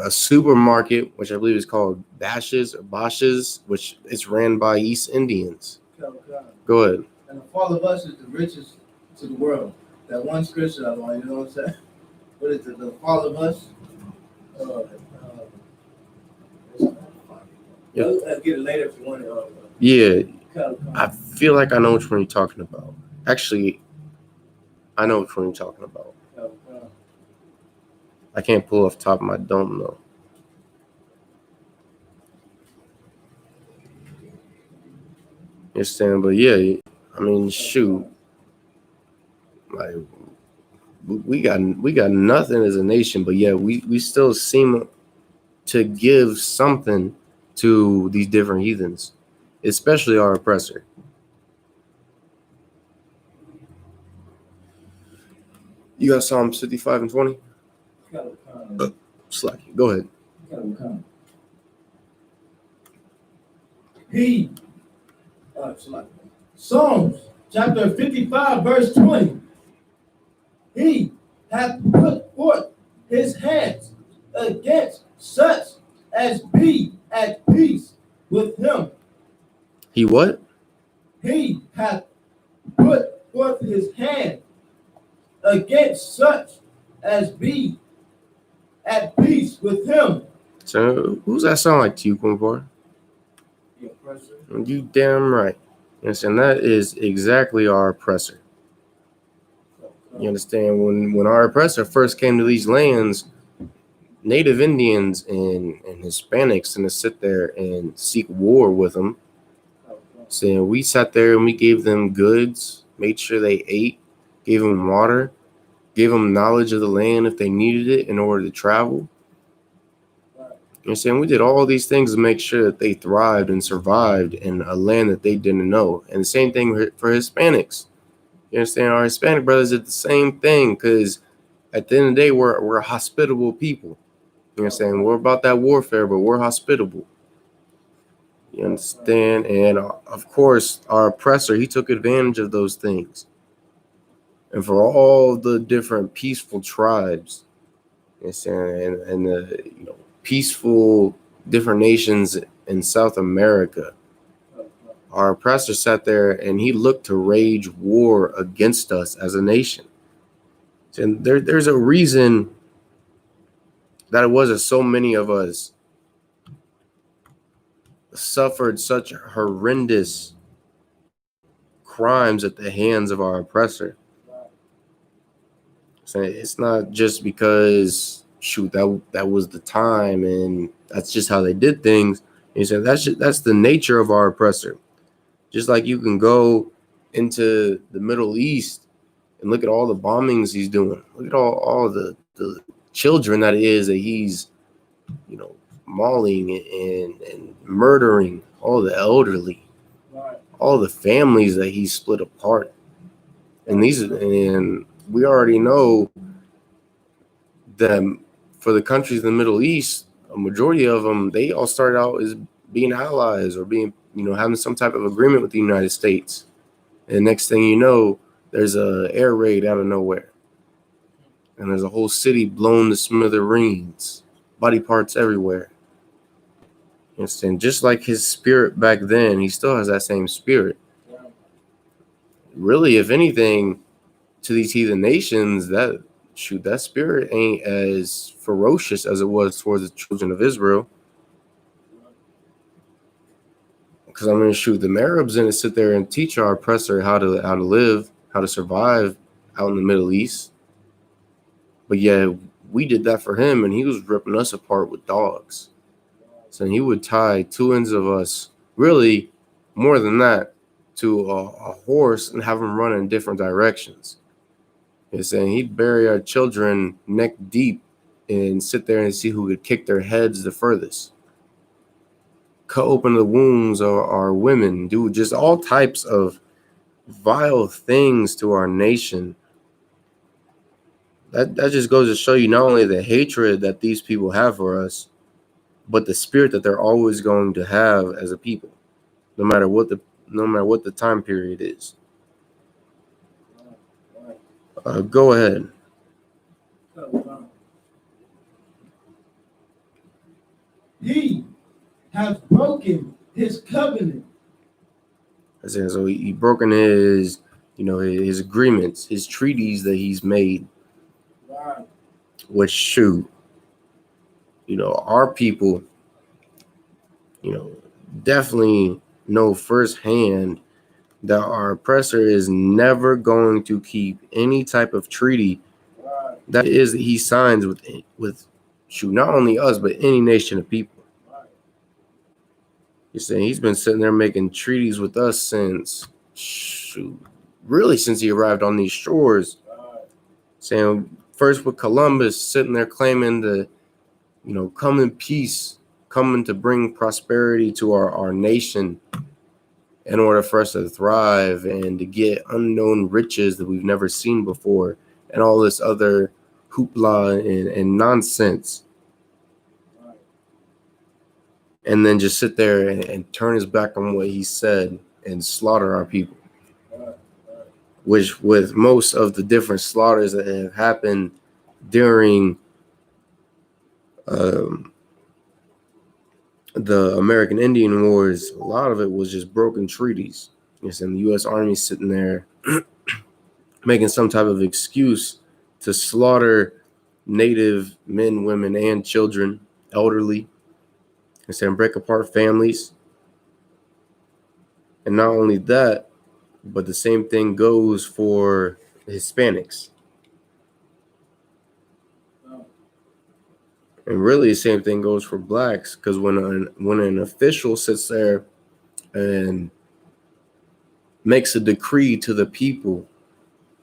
supermarket, which I believe is called Bash's, which is ran by East Indians. Go ahead. And the fall of us is the richest to the world. That one scripture I want, you know what I'm saying? What is it? The fall of us? I'll get it later if you want it. Yeah. I feel like I know which one you're talking about. Actually, I know which one you're talking about. I can't pull off the top of my dome though. You understand? But yeah, I mean, shoot, like we got nothing as a nation, but yeah, we still seem to give something to these different heathens, especially our oppressor. You got Psalms 55 and 20? Slack. Go ahead. Psalms chapter 55, verse 20. He hath put forth his hands against such as be at peace with him. He what? He hath put forth his hand against such as be at peace with him. So who's that sound like to you, Kumar? The oppressor. You damn right. Yes, and that is exactly our oppressor. You understand? When our oppressor first came to these lands, Native Indians and Hispanics and to sit there and seek war with them. So we sat there and we gave them goods, made sure they ate, gave them water, gave them knowledge of the land if they needed it in order to travel. You understand? We did all these things to make sure that they thrived and survived in a land that they didn't know. And the same thing for Hispanics. You understand? Our Hispanic brothers did the same thing because at the end of the day, we're a hospitable people. You understand? We're about that warfare, but we're hospitable. You understand? And of course, our oppressor, he took advantage of those things. And for all the different peaceful tribes, you understand, and the peaceful different nations in South America, our oppressor sat there and he looked to wage war against us as a nation. And there's a reason that it wasn't so many of us suffered such horrendous crimes at the hands of our oppressor. So it's not just because that was the time and that's just how they did things. You said that's the nature of our oppressor. Just like you can go into the Middle East and look at all the bombings he's doing. Look at all the children that he's mauling and murdering, all the elderly, all the families that he's split apart. And we already know that for the countries in the Middle East, a majority of them, they all started out as being allies or being, having some type of agreement with the United States. And next thing you know, there's a air raid out of nowhere. And there's a whole city blown to smithereens, body parts everywhere. And just like his spirit back then, he still has that same spirit. Really, if anything, to these heathen nations, that spirit ain't as ferocious as it was towards the children of Israel. Because the Arabs didn't sit there and teach our oppressor how to live, how to survive out in the Middle East. But yeah, we did that for him, and he was ripping us apart with dogs. So he would tie two ends of us, really more than that, to a horse and have them run in different directions. And saying he'd bury our children neck deep and sit there and see who could kick their heads the furthest. Cut open the wombs of our women, do just all types of vile things to our nation. That just goes to show you not only the hatred that these people have for us, but the spirit that they're always going to have as a people, no matter what the time period is. Go ahead. He has broken his covenant. So he broken his, his agreements, his treaties that he's made. Right. Which our people, definitely know firsthand that our oppressor is never going to keep any type of treaty that he signs with not only us but any nation of people. You're saying he's been sitting there making treaties with us since he arrived on these shores. Saying first with Columbus sitting there claiming to come in peace, coming to bring prosperity to our nation in order for us to thrive and to get unknown riches that we've never seen before and all this other hoopla and nonsense. And then just sit there and turn his back on what he said and slaughter our people. which with most of the different slaughters that have happened during the American Indian Wars, a lot of it was just broken treaties. And the U.S. Army sitting there making some type of excuse to slaughter Native men, women, and children, elderly, and break apart families. And not only that, but the same thing goes for Hispanics. And really, the same thing goes for blacks, because when an official sits there and makes a decree to the people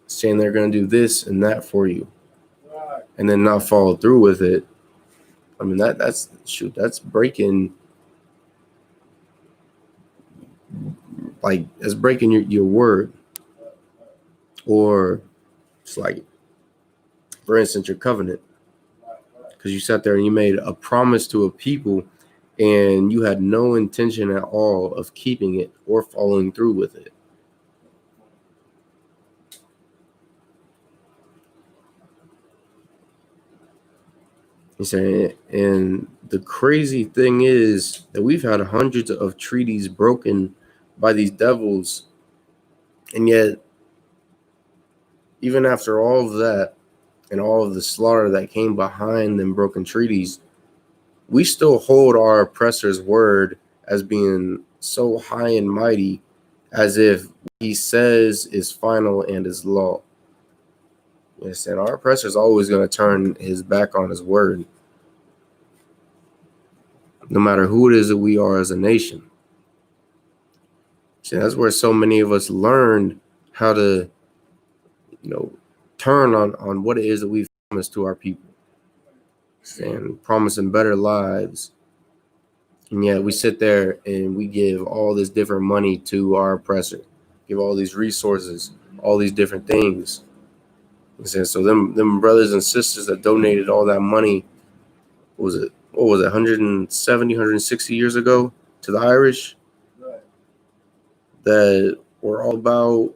saying they're going to do this and that for you, and then not follow through with it, I mean, that's breaking, like, that's breaking your word. Or it's like, for instance, your covenant, because you sat there and you made a promise to a people and you had no intention at all of keeping it or following through with it. And the crazy thing is that we've had hundreds of treaties broken by these devils, and yet even after all of that and all of the slaughter that came behind them broken treaties, we still hold our oppressor's word as being so high and mighty, as if what he says is final and is law. Yes, and our oppressor is always going to turn his back on his word, no matter who it is that we are as a nation. See, that's where so many of us learned how to, turn on what it is that we've promised to our people, and promising better lives. And yet we sit there and we give all this different money to our oppressor, give all these resources, all these different things. And so them brothers and sisters that donated all that money, what was it, 170, 160 years ago to the Irish, that were all about,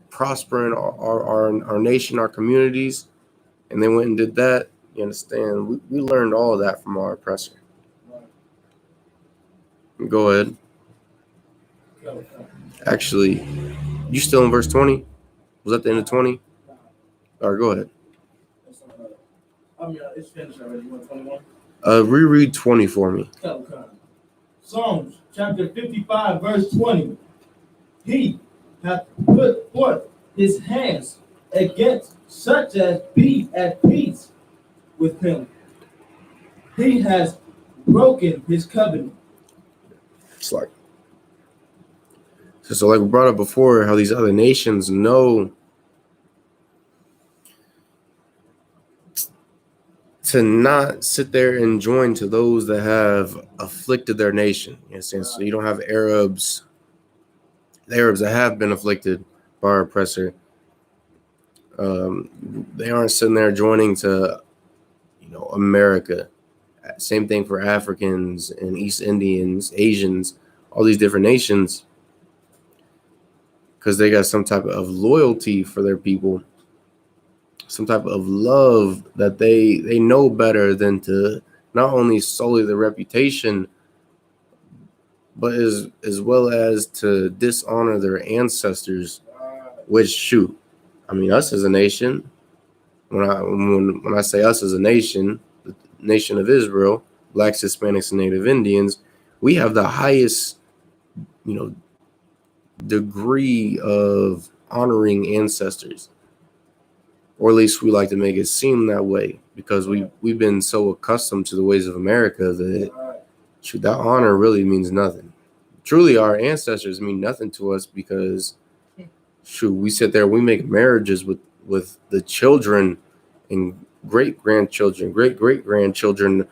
prospering our nation, our communities, and they went and did that. You understand? We learned all of that from our oppressor. Go ahead. Actually, you still in verse 20? Was that the end of 20? All right, go ahead. It's finished already. You want 21? Reread 20 for me. Psalms chapter 55, verse 20. He hath put forth his hands against such as be at peace with him. He has broken his covenant. It's like, so like we brought up before, how these other nations know to not sit there and join to those that have afflicted their nation. You know, so you don't have the Arabs that have been afflicted by our oppressor. They aren't sitting there joining to, America. Same thing for Africans and East Indians, Asians, all these different nations, because they got some type of loyalty for their people, some type of love that they know better than to not only sully the reputation, but as well as to dishonor their ancestors. Which, shoot, I mean, us as a nation, when I say us as a nation, the nation of Israel, blacks, Hispanics, and Native Indians, we have the highest, degree of honoring ancestors, or at least we like to make it seem that way, because we've been so accustomed to the ways of America that, shoot, that honor really means nothing. Truly, our ancestors mean nothing to us, because, shoot, we sit there, we make marriages with the children and great-grandchildren, great-great-grandchildren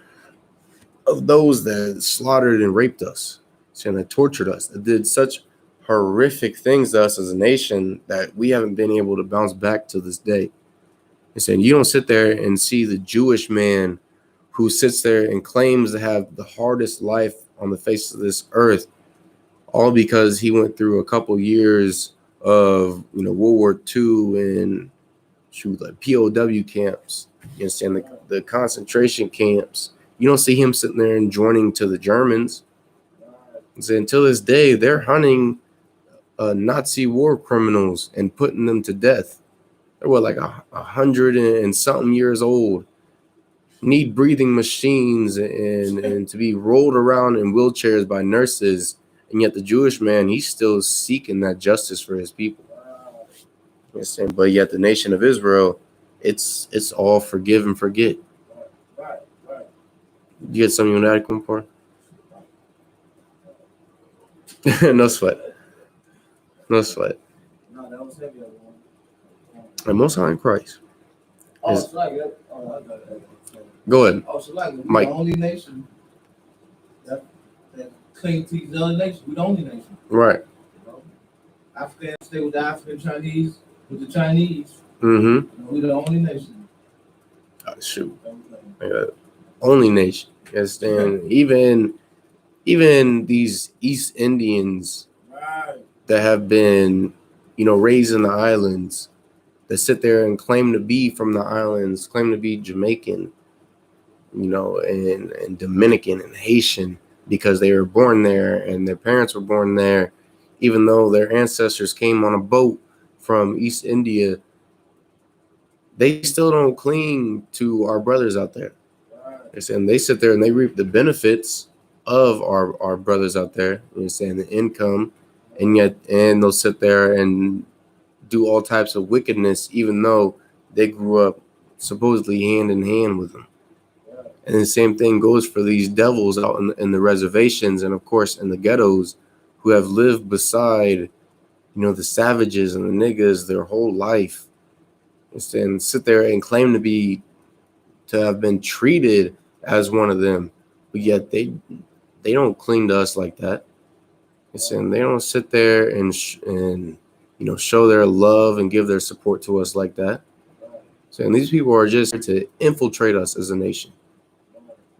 of those that slaughtered and raped us, and that tortured us, that did such horrific things to us as a nation that we haven't been able to bounce back to this day. And saying, you don't sit there and see the Jewish man who sits there and claims to have the hardest life on the face of this earth, all because he went through a couple years of World War II and like POW camps. You understand the concentration camps. You don't see him sitting there and joining to the Germans. So until this day, they're hunting Nazi war criminals and putting them to death. They're like 100 and something years old, need breathing machines and to be rolled around in wheelchairs by nurses. And yet the Jewish man, he's still seeking that justice for his people. You understand? But yet the nation of Israel, it's all forgive and forget. Right. You get something you want to add, Kumpar? No sweat. No, that was heavy. And Most High in Christ. Oh, it's like that. Oh, I got that. Go ahead. Oh, so like Mike. The only nation that cling to these other nations. We're the only nation. Right. You know? Africans stay with the African, Chinese with the Chinese. Mm-hmm. We're the only nation. Oh, shoot. Only nation. You understand? Even these East Indians that have been, raised in the islands, that sit there and claim to be from the islands, claim to be Jamaican, and Dominican and Haitian because they were born there and their parents were born there, even though their ancestors came on a boat from East India, they still don't cling to our brothers out there. And they sit there and they reap the benefits of our brothers out there, the income, and they'll sit there and do all types of wickedness, even though they grew up supposedly hand in hand with them. And the same thing goes for these devils out in the reservations and, of course, in the ghettos who have lived beside, the savages and the niggas their whole life, and sit there and claim to have been treated as one of them, but yet they don't cling to us like that. And they don't sit there and show their love and give their support to us like that. So, and these people are just to infiltrate us as a nation,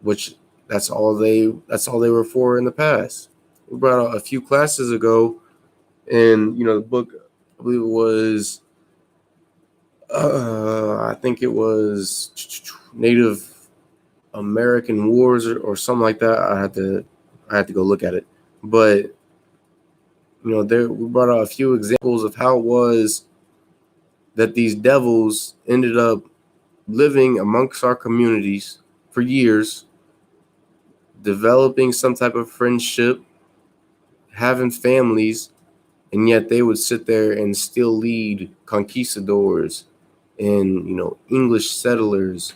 which that's all they were for in the past. We brought out a few classes ago in the book, I believe it was I think it was Native American Wars or something like that. I had to go look at it, but there we brought out a few examples of how it was that these devils ended up living amongst our communities for years, developing some type of friendship, having families, and yet they would sit there and still lead conquistadors and English settlers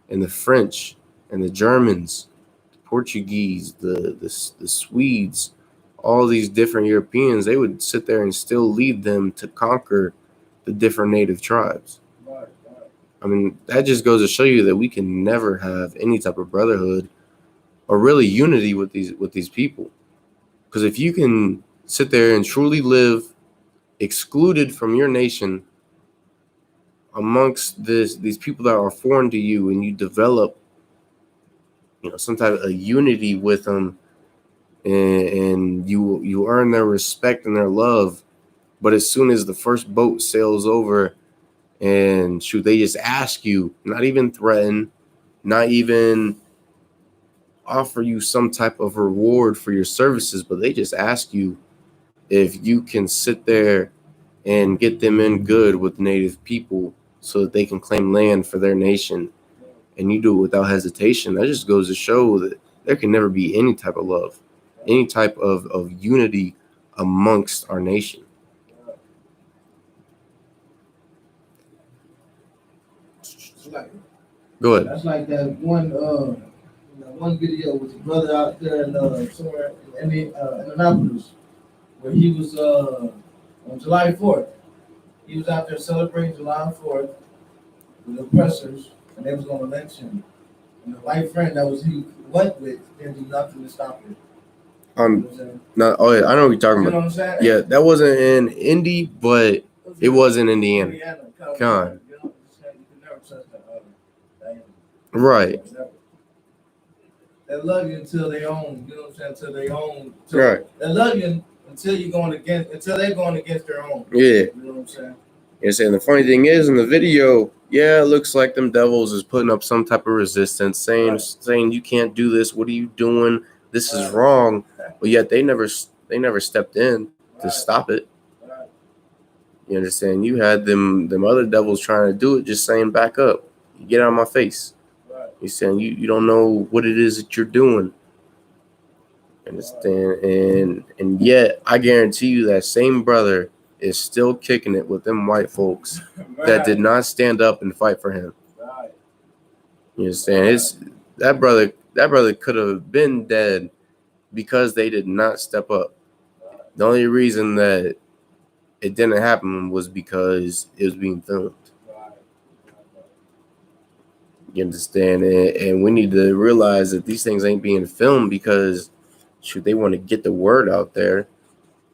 and the French and the Germans, the Portuguese, the Swedes, all these different Europeans. They would sit there and still lead them to conquer the different native tribes. I mean, that just goes to show you that we can never have any type of brotherhood or really unity with these people. Because if you can sit there and truly live excluded from your nation amongst these people that are foreign to you, and you develop some type of unity with them, and you earn their respect and their love, but as soon as the first boat sails over and they just ask you, not even threaten, not even offer you some type of reward for your services, but they just ask you if you can sit there and get them in good with native people so that they can claim land for their nation, and you do it without hesitation. That just goes to show that there can never be any type of love, any type of unity amongst our nation. Go ahead. That's like that one video with the brother out there in somewhere in Indianapolis, where he was on July 4th. He was out there celebrating July 4th with the oppressors, and they was going to lynch him. And the white friend that he went with didn't do nothing to stop it. No, oh yeah, I know what you're talking You about. know what I'm saying? Yeah, that wasn't in Indy, but it was in Indiana. Con. You know, you can never trust that. Right. They love you until they own. You know what I'm saying? Until they own. Right. They love you until they're going against their own. Yeah. You know what I'm saying? You're saying the funny thing is in the video, yeah, it looks like them devils is putting up some type of resistance, saying you can't do this. What are you doing? This is wrong. But yet they never stepped in to stop it. You understand? You had them other devils trying to do it, just saying back up, get out of my face. You're saying you don't know what it is that you're doing. Understand? And yet I guarantee you that same brother is still kicking it with them white folks that did not stand up and fight for him. You understand? That brother could have been dead because they did not step up. The only reason that it didn't happen was because it was being filmed. You understand? And we need to realize that these things ain't being filmed because they want to get the word out there.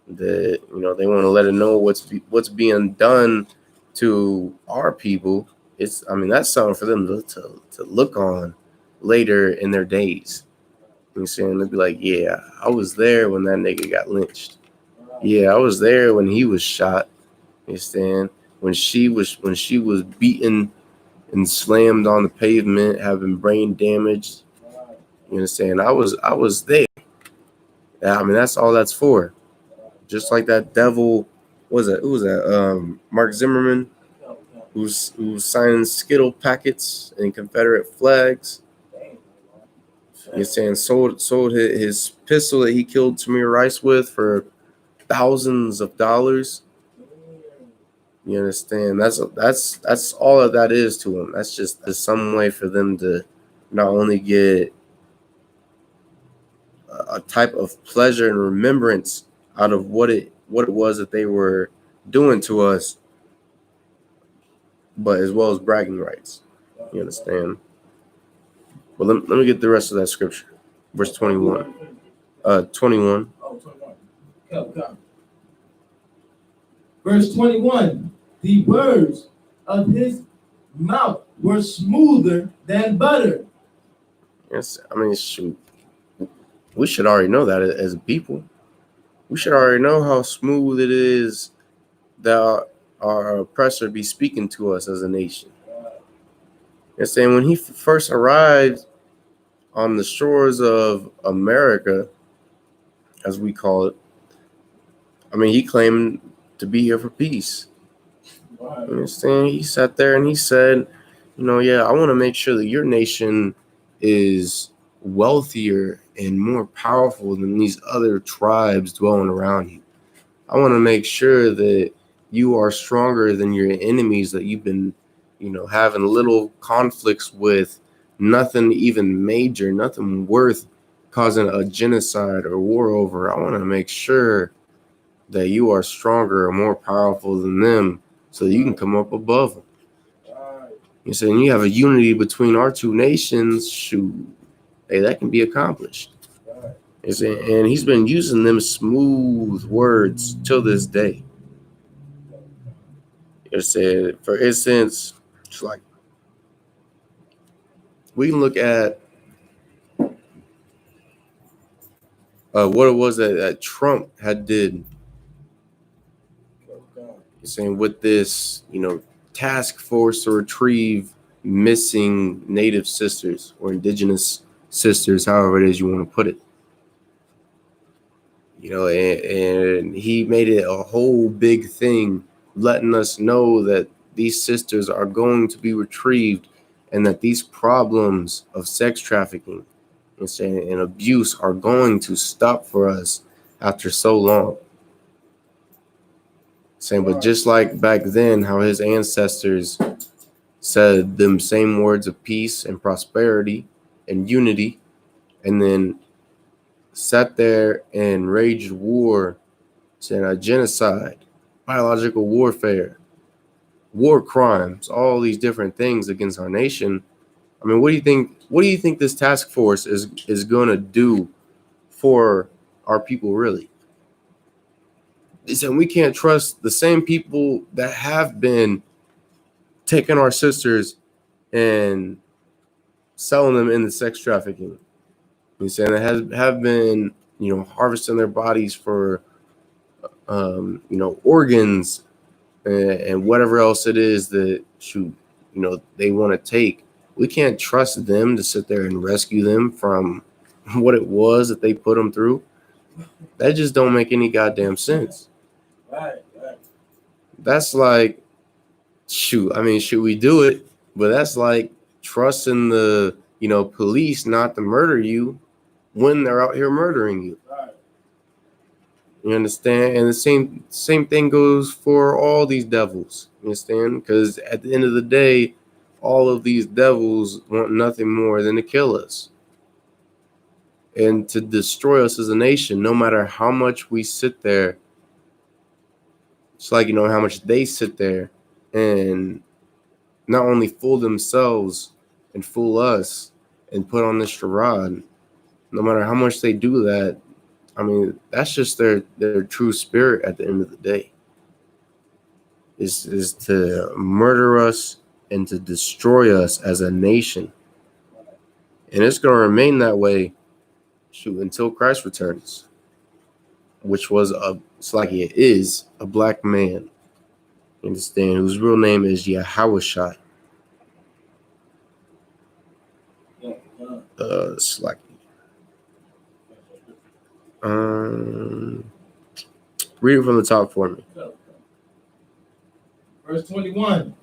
That they want to let it know what's being done to our people. That's something for them to look on later in their days. You know what I'm saying? They'll be like, yeah, I was there when that nigga got lynched. Yeah, I was there when he was shot. You understand? When she was beaten and slammed on the pavement, having brain damage. You understand? I was there. That's all that's for. Just like that devil, who was that? Mark Zimmerman, who's signing Skittle packets and Confederate flags. You're saying sold his pistol that he killed Tamir Rice with for thousands of dollars. You understand? That's all that is to them. That's just some way for them to not only get a type of pleasure and remembrance out of what it was that they were doing to us, but as well as bragging rights. You understand? Well, let me get the rest of that scripture. Verse 21. 21. Come. Verse 21. The words of his mouth were smoother than butter. Yes, shoot. We should already know that as a people. We should already know how smooth it is that our oppressor be speaking to us as a nation. You're saying when he first arrived on the shores of America, as we call it, he claimed to be here for peace. You understand? He sat there and he said, yeah, I want to make sure that your nation is wealthier and more powerful than these other tribes dwelling around you. I want to make sure that you are stronger than your enemies that you've been, having little conflicts with, nothing even major, nothing worth causing a genocide or war over. I want to make sure that you are stronger or more powerful than them so that you can come up above them. You're saying you have a unity between our two nations, shoot, hey, that can be accomplished. And he's been using them smooth words till this day. It said, for instance, it's like we can look at what it was that Trump had did. He's saying with this, task force to retrieve missing Native sisters or indigenous sisters, however it is you want to put it. And he made it a whole big thing, letting us know that these sisters are going to be retrieved and that these problems of sex trafficking and abuse are going to stop for us after so long. But just like back then, how his ancestors said them same words of peace and prosperity and unity, and then sat there and raged war, saying a genocide, biological warfare, war crimes, all these different things against our nation. What do you think? What do you think this task force is going to do for our people, really? They said we can't trust the same people that have been taking our sisters and selling them into sex trafficking. They said that have been, harvesting their bodies for organs and whatever else it is that they want to take. We can't trust them to sit there and rescue them from what it was that they put them through. That just don't make any goddamn sense. Right. That's like, should we do it? But that's like trusting the, police not to murder you when they're out here murdering you. Right. You understand? And the same thing goes for all these devils. You understand? Because at the end of the day, all of these devils want nothing more than to kill us and to destroy us as a nation. No matter how much we sit there, it's like, how much they sit there and not only fool themselves and fool us and put on this charade. No matter how much they do that, that's just their true spirit at the end of the day. Is to murder us and to destroy us as a nation. And it's going to remain that way until Christ returns, which it's like it is a black man, you understand, whose real name is Yahawashai. It's like read it from the top for me. Verse 21.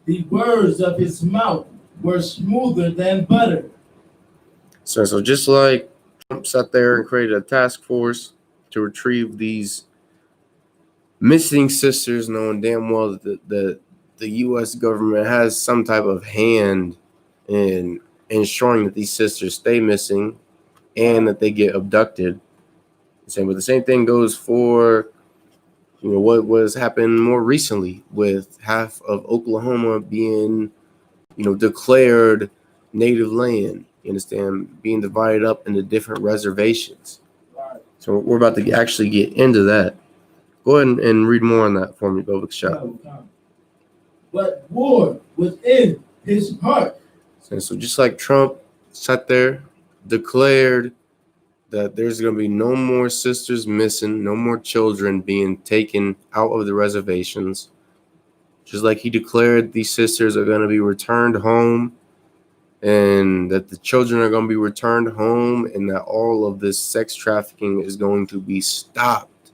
The words of his mouth were smoother than butter. So just like Trump sat there and created a task force to retrieve these missing sisters, knowing damn well that the U.S. government has some type of hand in ensuring that these sisters stay missing and that they get abducted. But the same thing goes for what was happened more recently with half of Oklahoma being declared native land. You understand, being divided up into different reservations. So we're about to actually get into that. Go ahead and read more on that for me, Bobik Shah. But war was in his heart. So just like Trump sat there, declared that there's going to be no more sisters missing, no more children being taken out of the reservations. Just like he declared these sisters are going to be returned home and that the children are going to be returned home and that all of this sex trafficking is going to be stopped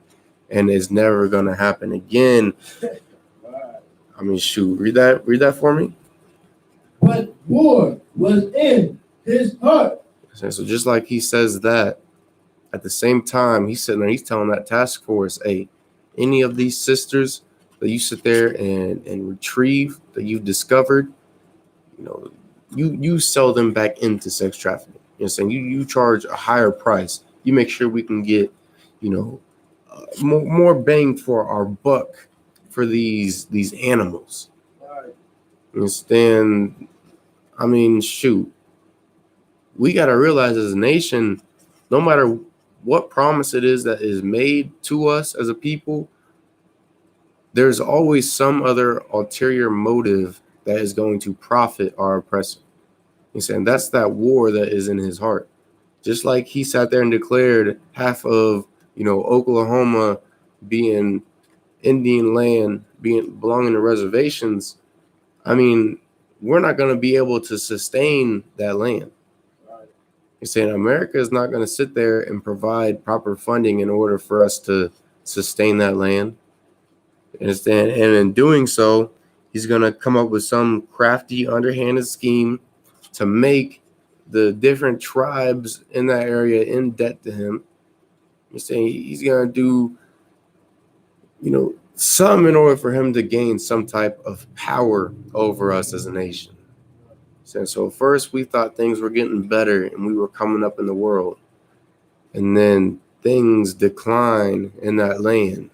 and is never going to happen again. Read that for me. But war was in his heart. So just like he says that, at the same time, he's sitting there, he's telling that task force, hey, any of these sisters that you sit there and retrieve, that you've discovered, you sell them back into sex trafficking. You know what I'm saying? You charge a higher price. You make sure we can get, more bang for our buck for these animals. You understand? We got to realize as a nation, no matter what promise it is that is made to us as a people, there's always some other ulterior motive that is going to profit our oppressor. He's saying that's that war that is in his heart. Just like he sat there and declared half of, Oklahoma being Indian land, belonging to reservations. We're not going to be able to sustain that land. He's saying America is not going to sit there and provide proper funding in order for us to sustain that land. Understand? And in doing so, he's going to come up with some crafty, underhanded scheme to make the different tribes in that area in debt to him. He's saying he's going to do, some in order for him to gain some type of power over us as a nation. So first we thought things were getting better and we were coming up in the world. And then things decline in that land.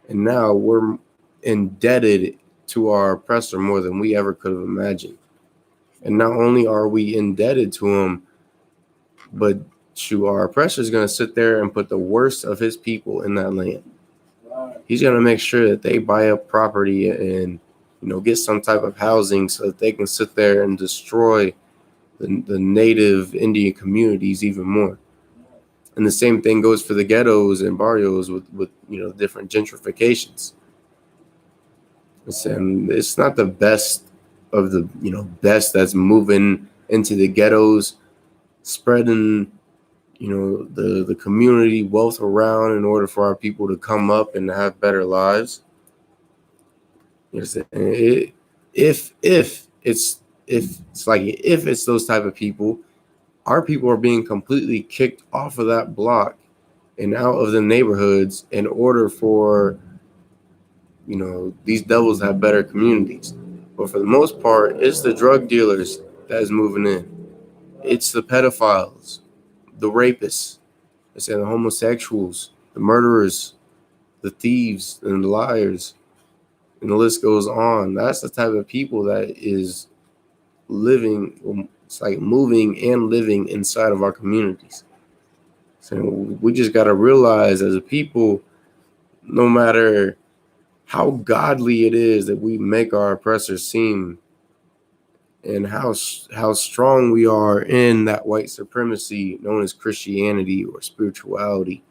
And now we're indebted to our oppressor more than we ever could have imagined. And not only are we indebted to him, but our oppressor is going to sit there and put the worst of his people in that land. He's going to make sure that they buy up property and get some type of housing so that they can sit there and destroy the native Indian communities even more. And the same thing goes for the ghettos and barrios with different gentrifications. And it's not the best of the best that's moving into the ghettos, spreading the community wealth around in order for our people to come up and have better lives. If it's those type of people, our people are being completely kicked off of that block and out of the neighborhoods in order for these devils to have better communities. But for the most part, it's the drug dealers that is moving in. It's the pedophiles, the rapists, the homosexuals, the murderers, the thieves, and the liars, and the list goes on. That's the type of people that is living, it's like moving and living inside of our communities. So we just got to realize as a people, no matter how godly it is that we make our oppressors seem, and how strong we are in that white supremacy known as Christianity or spirituality.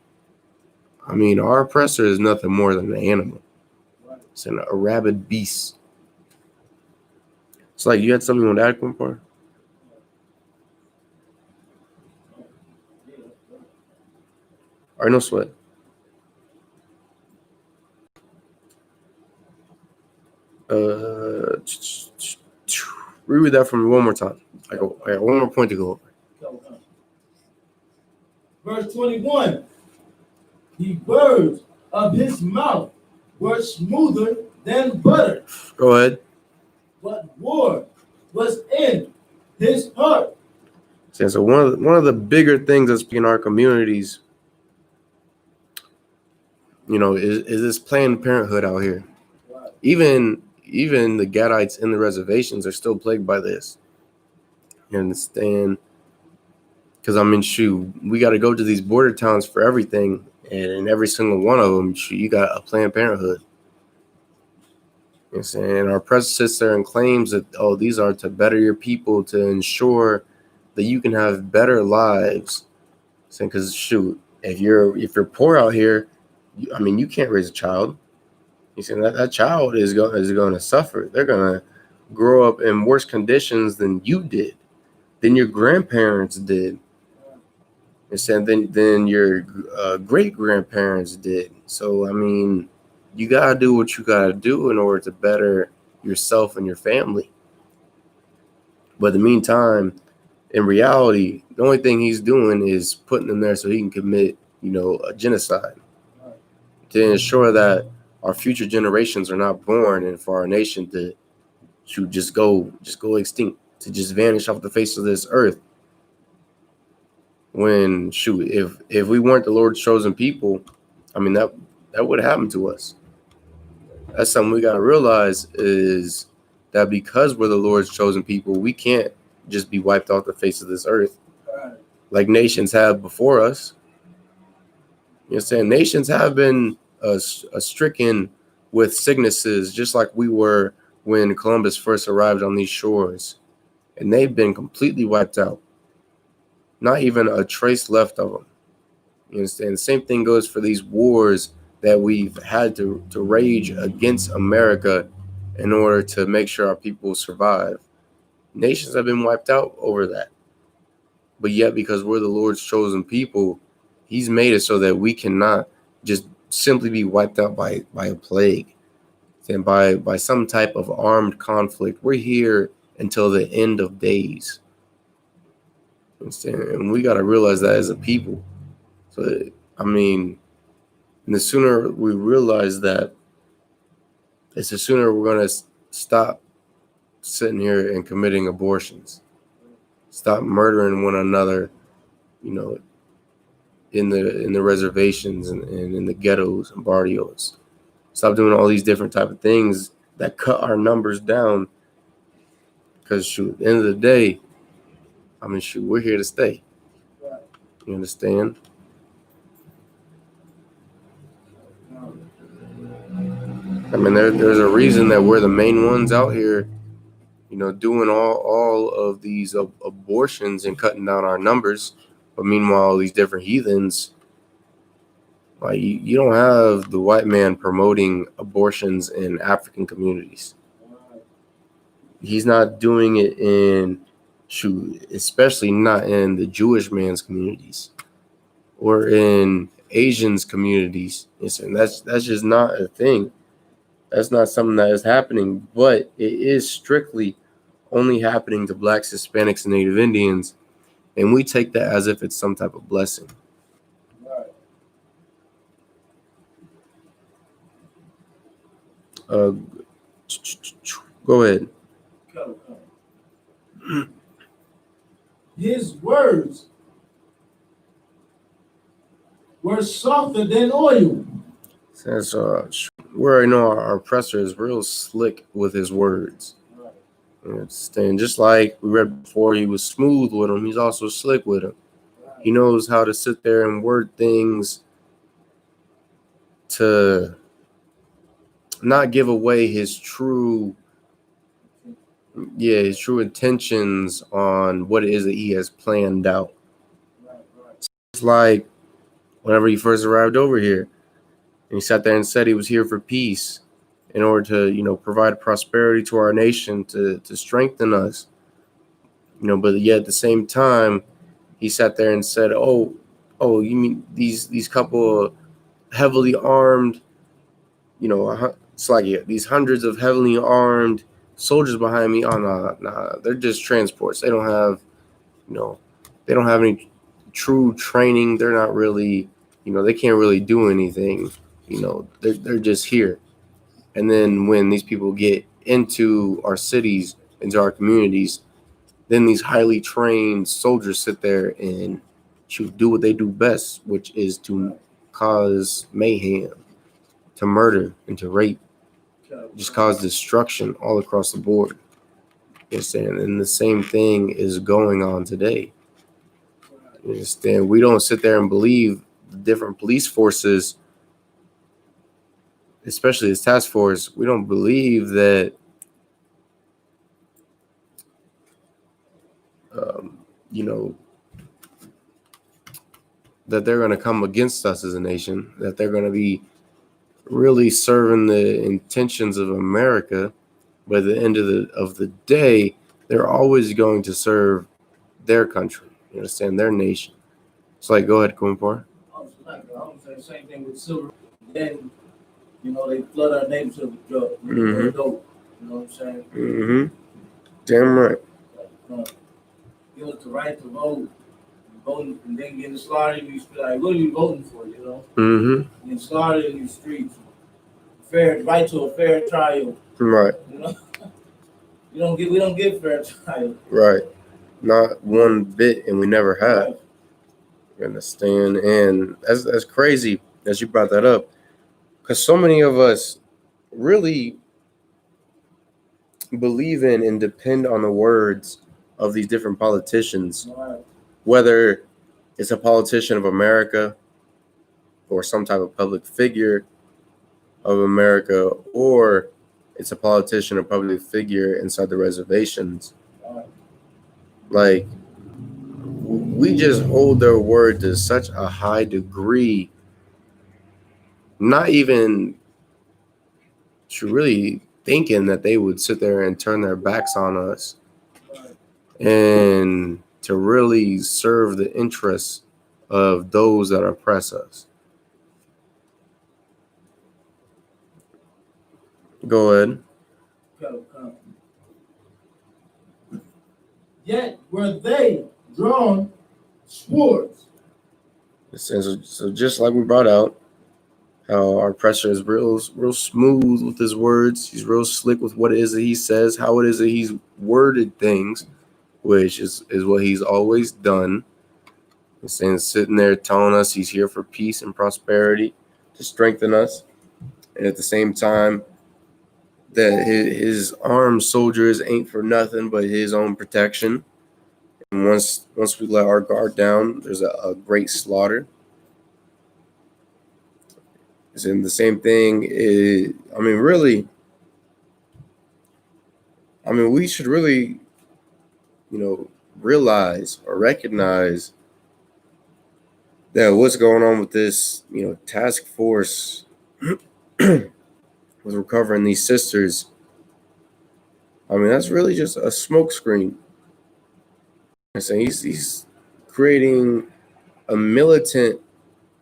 I mean, our oppressor is nothing more than an animal. It's a rabid beast. It's like you had something you want to add, Kumpar? All right, no sweat. Reread that from me one more time. I got one more point to go over. Verse 21. The words of his mouth were smoother than butter. Go ahead. But war was in his heart. So one of the bigger things that's in our communities, is this Planned Parenthood out here. Right. Even the Gadites in the reservations are still plagued by this. You understand? Because we got to go to these border towns for everything, and in every single one of them, you got a Planned Parenthood. You know what I'm saying? Our president sits there and claims that, these are to better your people, to ensure that you can have better lives. Because if you're poor out here, you can't raise a child. You see, that child is going to suffer. They're going to grow up in worse conditions than you did, than your grandparents did, and then your great grandparents did. So you gotta do what you gotta do in order to better yourself and your family. But in the meantime, in reality, the only thing he's doing is putting them there so he can commit, a genocide, to ensure that our future generations are not born, and for our nation to just go extinct, to just vanish off the face of this earth. When if we weren't the Lord's chosen people, that would have happened to us. That's something we got to realize, is that because we're the Lord's chosen people, we can't just be wiped off the face of this earth like nations have before us. You know what I'm saying? Nations have been stricken with sicknesses, just like we were when Columbus first arrived on these shores, and they've been completely wiped out. Not even a trace left of them. You understand? The same thing goes for these wars that we've had to rage against America in order to make sure our people survive. Nations have been wiped out over that. But yet, because we're the Lord's chosen people, he's made it so that we cannot just simply be wiped out by a plague and by some type of armed conflict. We're here until the end of days. And we got to realize that as a people. So, and the sooner we realize that, it's the sooner we're going to stop sitting here and committing abortions. Stop murdering one another, in the reservations and in the ghettos and barrios. Stop doing all these different type of things that cut our numbers down. Because at the end of the day, we're here to stay. You understand? There's a reason that we're the main ones out here, doing all of these abortions and cutting down our numbers. But meanwhile, these different heathens, like you don't have the white man promoting abortions in African communities. He's not doing it especially not in the Jewish man's communities or in Asians communities. And that's just not a thing. That's not something that is happening, but it is strictly only happening to blacks, Hispanics, and Native Indians, and we take that as if it's some type of blessing. Go ahead. His words were softer than oil. Says, we already know our oppressor is real slick with his words. And just like we read before, he was smooth with them, he's also slick with them. He knows how to sit there and word things to not give away his true intentions on what it is that he has planned out. It's like whenever he first arrived over here, and he sat there and said he was here for peace in order to, provide prosperity to our nation, to strengthen us. But yet at the same time, he sat there and said, oh, you mean these couple of heavily armed, it's like these hundreds of heavily armed soldiers behind me. Oh, nah, they're just transports. They don't have, they don't have any true training. They're not really, they can't really do anything. They're just here. And then when these people get into our cities, into our communities, then these highly trained soldiers sit there and do what they do best, which is to cause mayhem, to murder, and to rape, just cause destruction all across the board. You understand? And the same thing is going on today. You understand? We don't sit there and believe the different police forces, especially this task force, we don't believe that that they're going to come against us as a nation, that they're going to be really serving the intentions of America. But at the end of the day, they're always going to serve their country. You understand? Their nation. It's like, go ahead, Kumpar. I was saying the same thing with silver. Then, they flood our neighborhood with drugs. Mm-hmm. Dope. You know what I'm saying? Mm-hmm. Damn right. Give us the right to vote. Voting and then getting slaughtered in these streets. Like, what are you voting for, Mm-hmm. Getting slaughtered in these streets. Right to a fair trial. Right. We don't get fair trial. Right. Not one bit, and we never have. Right. You understand? And that's crazy that you brought that up, because so many of us really believe in and depend on the words of these different politicians, Right. Whether it's a politician of America or some type of public figure of America, or it's a politician or public figure inside the reservations. Right. Like, we just hold their word to such a high degree, not even really thinking that they would sit there and turn their backs on us, and to really serve the interests of those that oppress us. Go ahead. Yet were they drawn swords. So just like we brought out, how our oppressor is real smooth with his words. He's real slick with what it is that he says, how it is that he's worded things, which is what he's always done. He's sitting there telling us he's here for peace and prosperity, to strengthen us. And at the same time, that his armed soldiers ain't for nothing but his own protection. And once we let our guard down, there's a great slaughter. And the same thing is, we should really, realize or recognize that what's going on with this, task force with recovering these sisters. I mean, that's really just a smokescreen. I'm saying he's creating a militant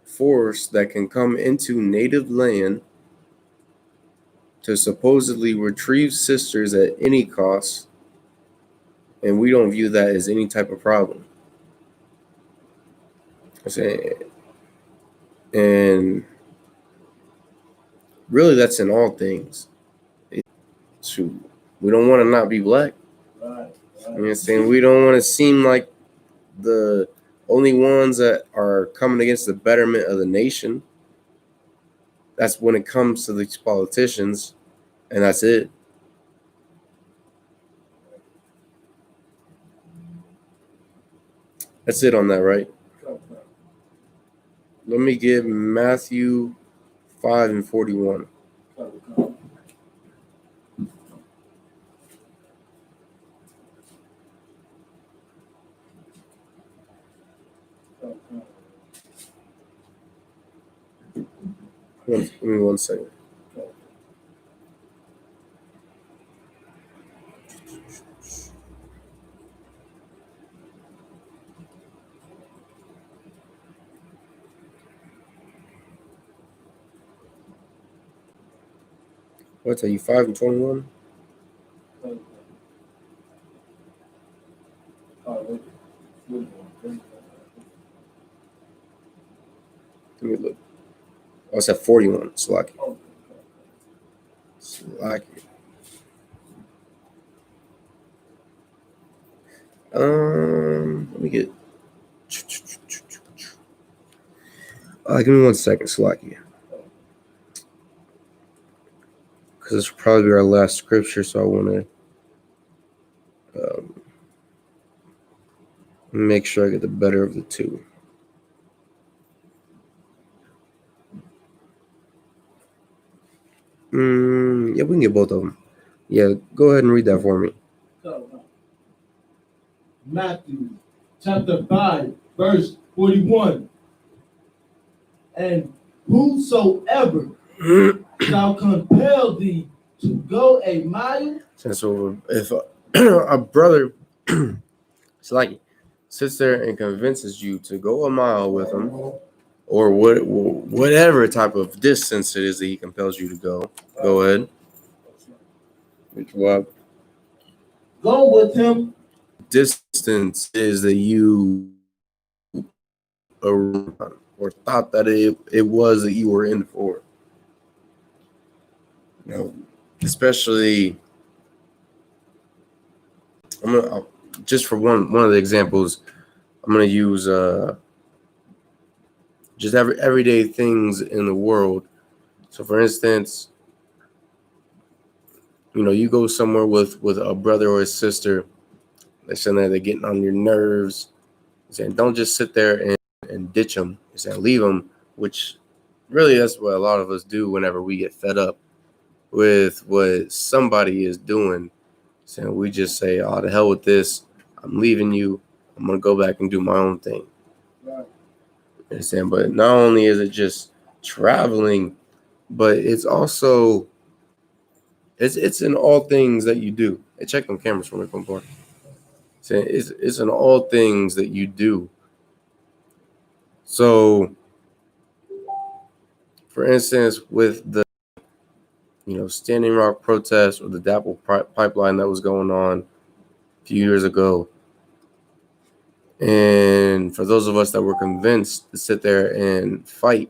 force that can come into native land to supposedly retrieve sisters at any cost, and we don't view that as any type of problem. I'm saying, and really, that's in all things. We don't want to not be black. Right. You know what I'm saying? We don't want to seem like the only ones that are coming against the betterment of the nation. That's when it comes to these politicians, and that's it. That's it on that, right? Let me get Matthew 5:41. Give me 1 second. What tell you 5:21? Let me look. Oh, it's at 41. Slack. Let me get. Give me 1 second, Slacky. Because this will probably be our last scripture, so I want to make sure I get the better of the two. Yeah, we can get both of them. Yeah, go ahead and read that for me. Matthew chapter 5, verse 41. And whosoever shall compel thee to go a mile. So if a brother sits there and convinces you to go a mile with him, or whatever type of distance it is that he compels you to go ahead. What? Go with him. Distance is that you or thought that it was that you were in for. Especially, just for one of the examples, I'm gonna use just everyday things in the world. So, for instance, you go somewhere with a brother or a sister. They're saying that they're getting on your nerves. Saying don't just sit there and ditch them. They're saying leave them, which really that's what a lot of us do whenever we get fed up with what somebody is doing. So we just say, oh, the hell with this. I'm leaving you. I'm going to go back and do my own thing. Right. Understand? But not only is it just traveling, but it's also, it's in all things that you do. Hey, check them cameras for me, compadre. It's in all things that you do. So, for instance, with the Standing Rock protest or the DAPL pipeline that was going on a few years ago, and for those of us that were convinced to sit there and fight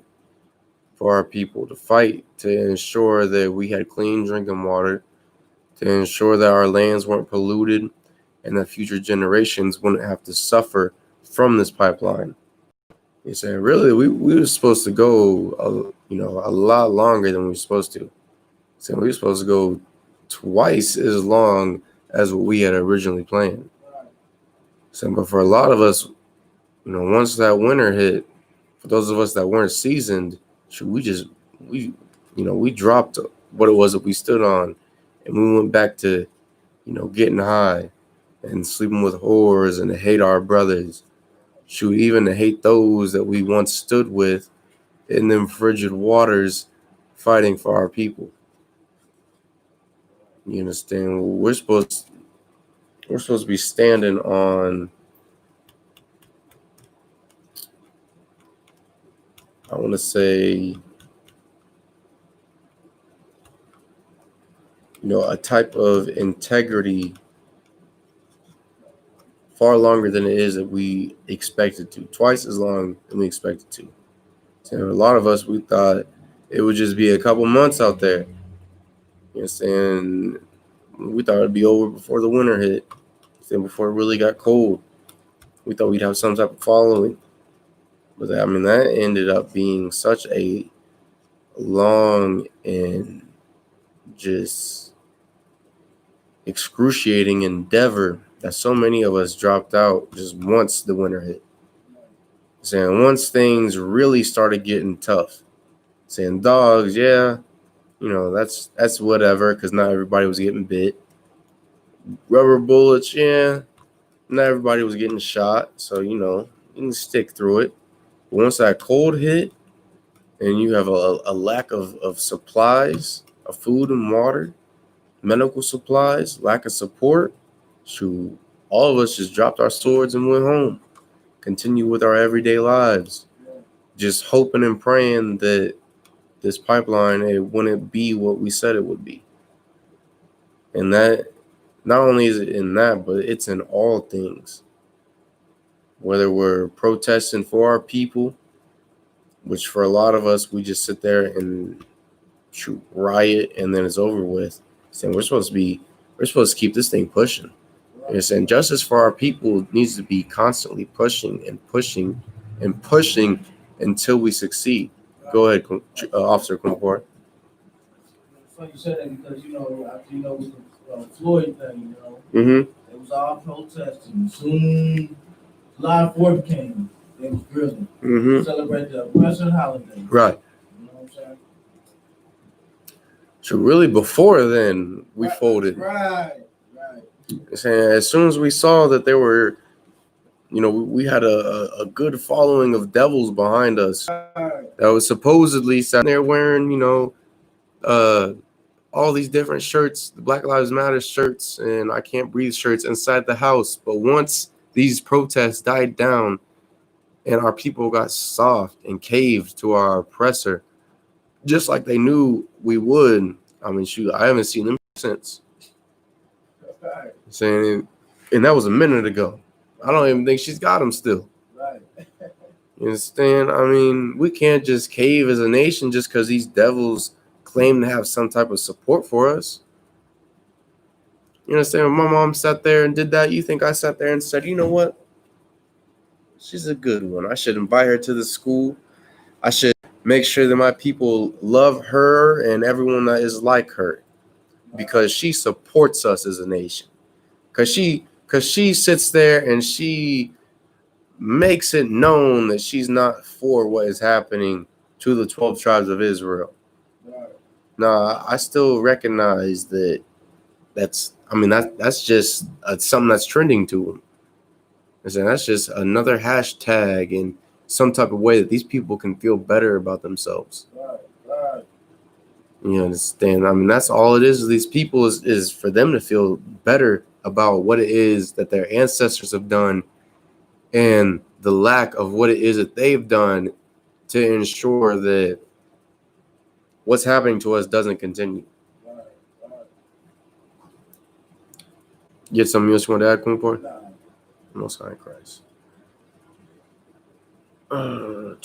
for our people, to fight to ensure that we had clean drinking water, to ensure that our lands weren't polluted, and that future generations wouldn't have to suffer from this pipeline. You say, really, we were supposed to go, a lot longer than we were supposed to. So we were supposed to go twice as long as what we had originally planned. So, but for a lot of us, once that winter hit, for those of us that weren't seasoned, we dropped what it was that we stood on, and we went back to, getting high and sleeping with whores and to hate our brothers. shoot, even to hate those that we once stood with in them frigid waters fighting for our people. You understand? We're supposed to be standing on, I want to say, a type of integrity far longer than it is that we expected to, twice as long than we expected to. So a lot of us, we thought it would just be a couple months out there. You understand? We thought it'd be over before the winter hit, before it really got cold. We thought we'd have some type of following. But that ended up being such a long and just excruciating endeavor that so many of us dropped out just once the winter hit. Saying once things really started getting tough, saying dogs, yeah, that's whatever, because not everybody was getting bit. Rubber bullets, yeah, not everybody was getting shot, so you can stick through it. But once that cold hit, and you have a lack of supplies, of food and water, medical supplies, lack of support, shoot, all of us just dropped our swords and went home. Continue with our everyday lives, just hoping and praying that this pipeline, it wouldn't be what we said it would be. And that, not only is it in that, but it's in all things. Whether we're protesting for our people, which for a lot of us, we just sit there and riot and then it's over with. Saying we're supposed to keep this thing pushing. And saying justice for our people needs to be constantly pushing and pushing and pushing until we succeed. Go ahead, Officer Kumpor. It's funny you said that because after with the Floyd thing, Mm-hmm. It was all protesting. Soon July 4th came, it was grilling. Mm-hmm. Celebrate the oppressor holiday. Right. You know what I'm saying? So really, before then, we folded. Right. Saying as soon as we saw that there were, we had a good following of devils behind us that was supposedly sat there wearing, all these different shirts, the Black Lives Matter shirts and I Can't Breathe shirts inside the house. But once these protests died down and our people got soft and caved to our oppressor, just like they knew we would, I haven't seen them since. Saying, and that was a minute ago. I don't even think she's got them still. Right. You understand? We can't just cave as a nation just because these devils claim to have some type of support for us. You understand? When my mom sat there and did that, you think I sat there and said, you know what? She's a good one. I should invite her to the school. I should make sure that my people love her and everyone that is like her because she supports us as a nation. Because she sits there and she makes it known that she's not for what is happening to the 12 tribes of Israel. Now, I still recognize that's just something that's trending to them. And that's just another hashtag in some type of way that these people can feel better about themselves. Right. You understand? That's all it is. These people is for them to feel better about what it is that their ancestors have done and the lack of what it is that they've done to ensure that what's happening to us doesn't continue. Right. You had something else you want to add, Kumpor? No. Most High Christ. Let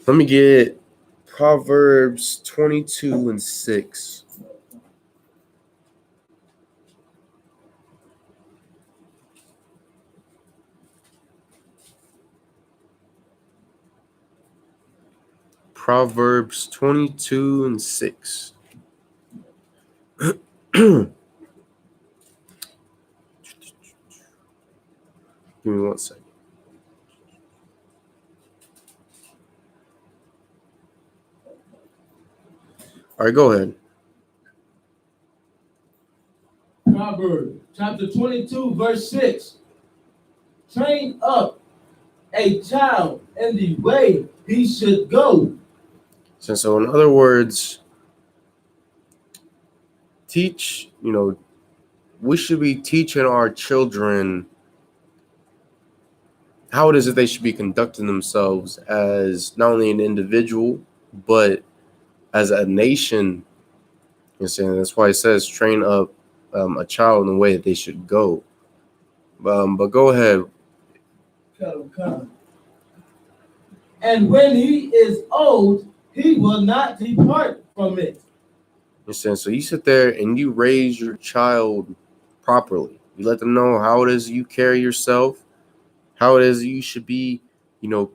me get Proverbs 22:6. Proverbs 22:6. Give me 1 second. All right, go ahead. Proverbs chapter 22, verse 6. train up a child in the way he should go. So in other words, teach, we should be teaching our children how it is that they should be conducting themselves as not only an individual, but as a nation. That's why it says train up a child in the way that they should go. But go ahead. And when he is old, he will not depart from it. So you sit there and you raise your child properly. You let them know how it is you carry yourself, how it is you should be,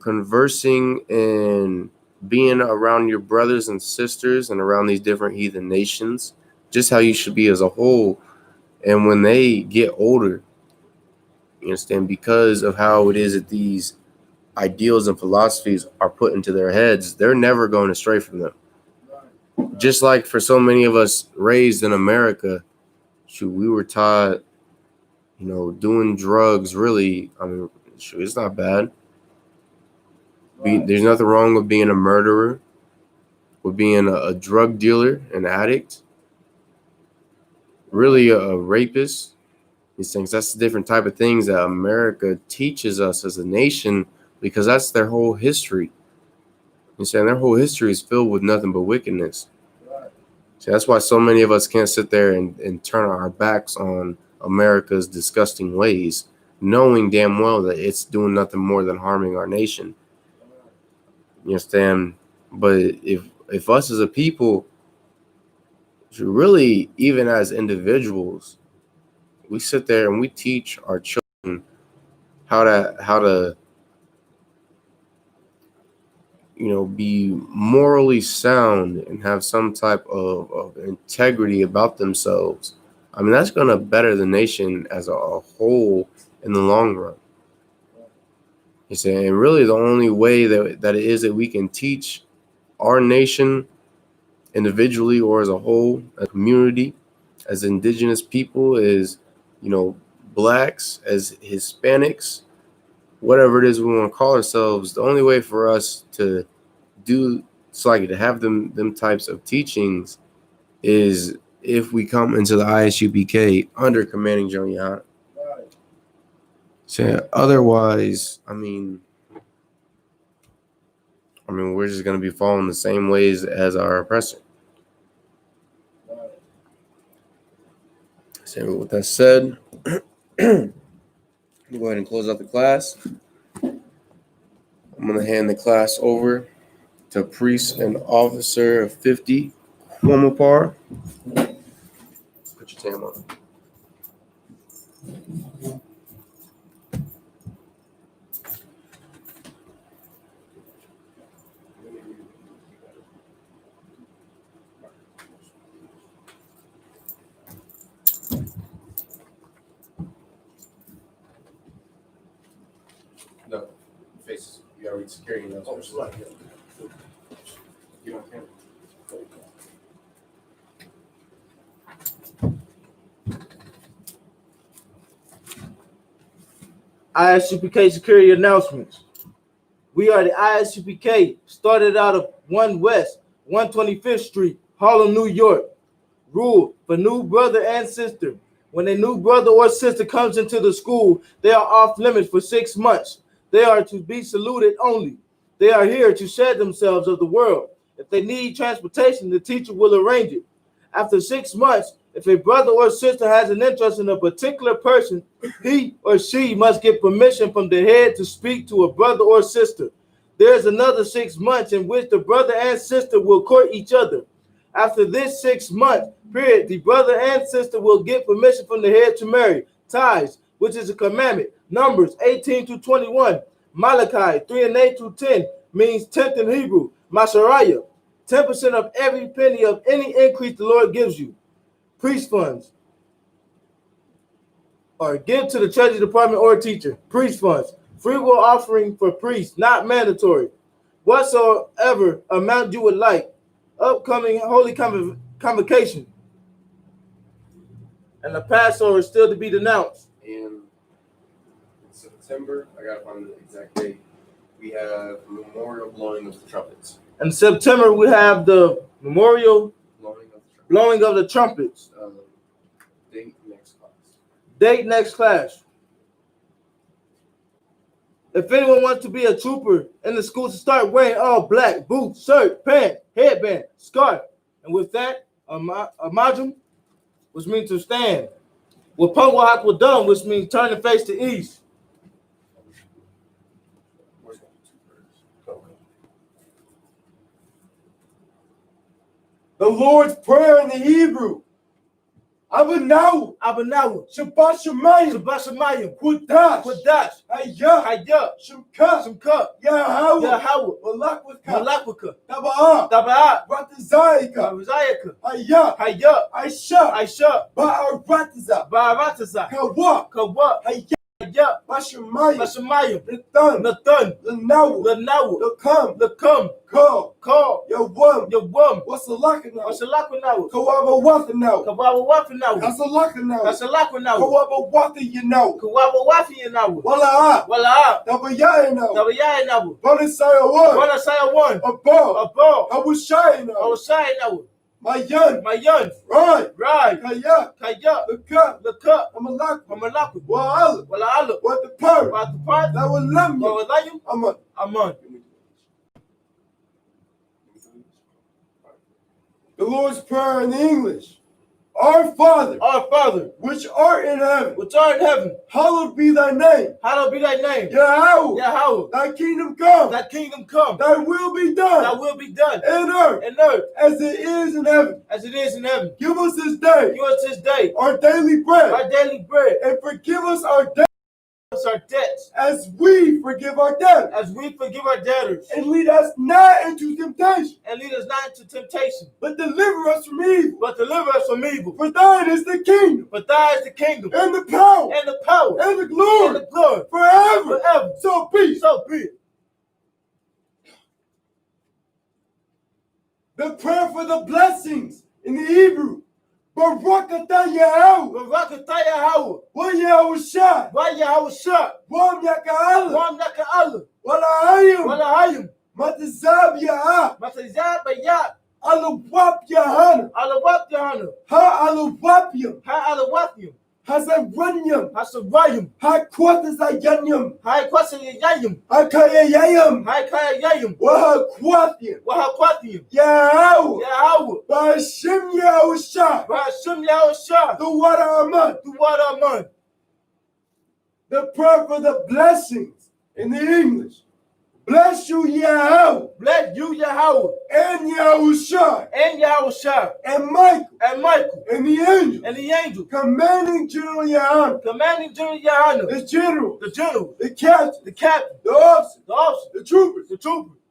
conversing and being around your brothers and sisters and around these different heathen nations, just how you should be as a whole. And when they get older, you understand, because of how it is that these ideals and philosophies are put into their heads, they're never going astray from them. Just like for so many of us raised in America, we were taught, doing drugs, really, it's not bad. There's nothing wrong with being a murderer, with being a drug dealer, an addict, really a rapist. These things, that's the different type of things that America teaches us as a nation, because that's their whole history. Their whole history is filled with nothing but wickedness. So that's why so many of us can't sit there and turn our backs on America's disgusting ways, knowing damn well that it's doing nothing more than harming our nation. You understand? But if us as a people, really, even as individuals, we sit there and we teach our children how to be morally sound and have some type of integrity about themselves, that's going to better the nation as a whole in the long run. And really the only way that it is that we can teach our nation individually or as a whole, a community, as indigenous people, is, blacks, as Hispanics, whatever it is we want to call ourselves. The only way for us to do to have them types of teachings is if we come into the I.S.U.P.K under commanding GEN.YAHANNA. So otherwise, we're just going to be following the same ways as our oppressor. So with that said, go ahead and close out the class. I'm going to hand the class over to priest and officer of 50, Kwamapar. Put your tam on. No, faces. You gotta read security notes. You don't care. I.S.U.P.K security announcements. We are the I.S.U.P.K, started out of 1 West, 125th Street, Harlem, New York. Rule for new brother and sister. When a new brother or sister comes into the school, they are off limits for 6 months. They are to be saluted only. They are here to shed themselves of the world. If they need transportation, the teacher will arrange it. After 6 months, if a brother or sister has an interest in a particular person, he or she must get permission from the head to speak to a brother or sister. There is another 6 months in which the brother and sister will court each other. After this 6 month period, the brother and sister will get permission from the head to marry. Tithes, which is a commandment. Numbers 18-21. Malachi 3-8-10 means 10th in Hebrew. Masharaya, 10% of every penny of any increase the Lord gives you. Priest funds, or give to the treasury department or teacher. Priest funds, free will offering for priests, not mandatory. Whatsoever amount you would like. Upcoming holy convocation, and the Passover is still to be denounced. And September, I gotta find the exact date. We have memorial blowing of the trumpets. In September, we have the memorial Blowing of the blowing trumpets. of the trumpets. Date next class. Date next class. If anyone wants to be a trooper in the school, to start wearing all black, boots, shirt, pants, headband, scarf. And with that, a majum, which means to stand. With Pungwahak Wadum, which means turn and face to east. The Lord's Prayer in the Hebrew. Abanaw. Shabbat Shemayim. Qudash. Hayah. Shemka. Yahweh. Malakwika. Taba'ah. Ratazayika. Hayah. I.S.U.P.K. Ba'arataza. Kawa. Hayah. Bashamayim. Nathan. Lanawu. Lakam. Call. Yawam. Wasalakanaw. Kawabawafanaw. Kasalakanaw. Kawabawafiyanaw. Wala'ah. Tabayayanaw. Bonasaya 1. Abal. Hawashayanaw. Mayan. Right. Kaya. Laka. Amalak. Wa'ala. What the part. That will love you. Aman. The Lord's Prayer in English. Our Father, which art in heaven, hallowed be thy name. Yahweh, thy kingdom come. Thy will be done. In earth, as it is in heaven. Give us this day our daily bread, and forgive us our debts, as we forgive our debtors. And lead us not into temptation, but deliver us from evil. For thine is the kingdom, and the power, and the glory, forever. So be it. The prayer for the blessings in the Hebrew. Barakatah Yahweh. Wa Yahushua. Wam Yaka'ala. Wala'ayim. Matazab Yah. Alawap Yahanna. Ha Alawapyam. Hasaranyam. Ha Kwatazayanyam. Ha Kayayam. Wahakwathyam. Yahweh. Ba'ashem Yahushua. The water Aman. The prayer for the blessings in the English. Bless you, Yahweh. And Yahushua. And Michael. And the angel. Commanding General Yahanna. The general. The captain. The officer. The troopers.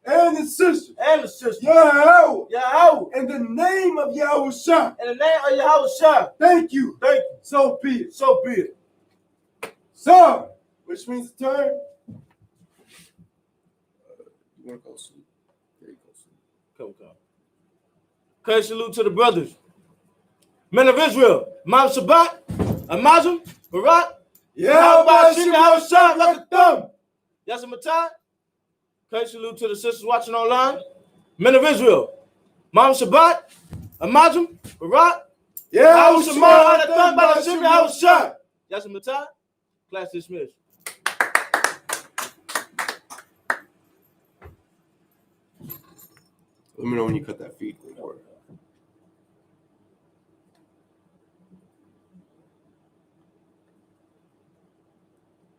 And the sisters. Yahweh. In the name of Yahushua. Thank you. So be it. Sir, which means turn. You want to go sleep? There you go sleep. Come. Okay, salute to the brothers. Men of Israel, Mount Shabbat, Amazim, Barak, Yasamatan. Okay, salute to the sisters watching online. Men of Israel, Mount Shabbat, Amazim, Barak, Yasamatan. Class dismissed. Let me know when you cut that feed.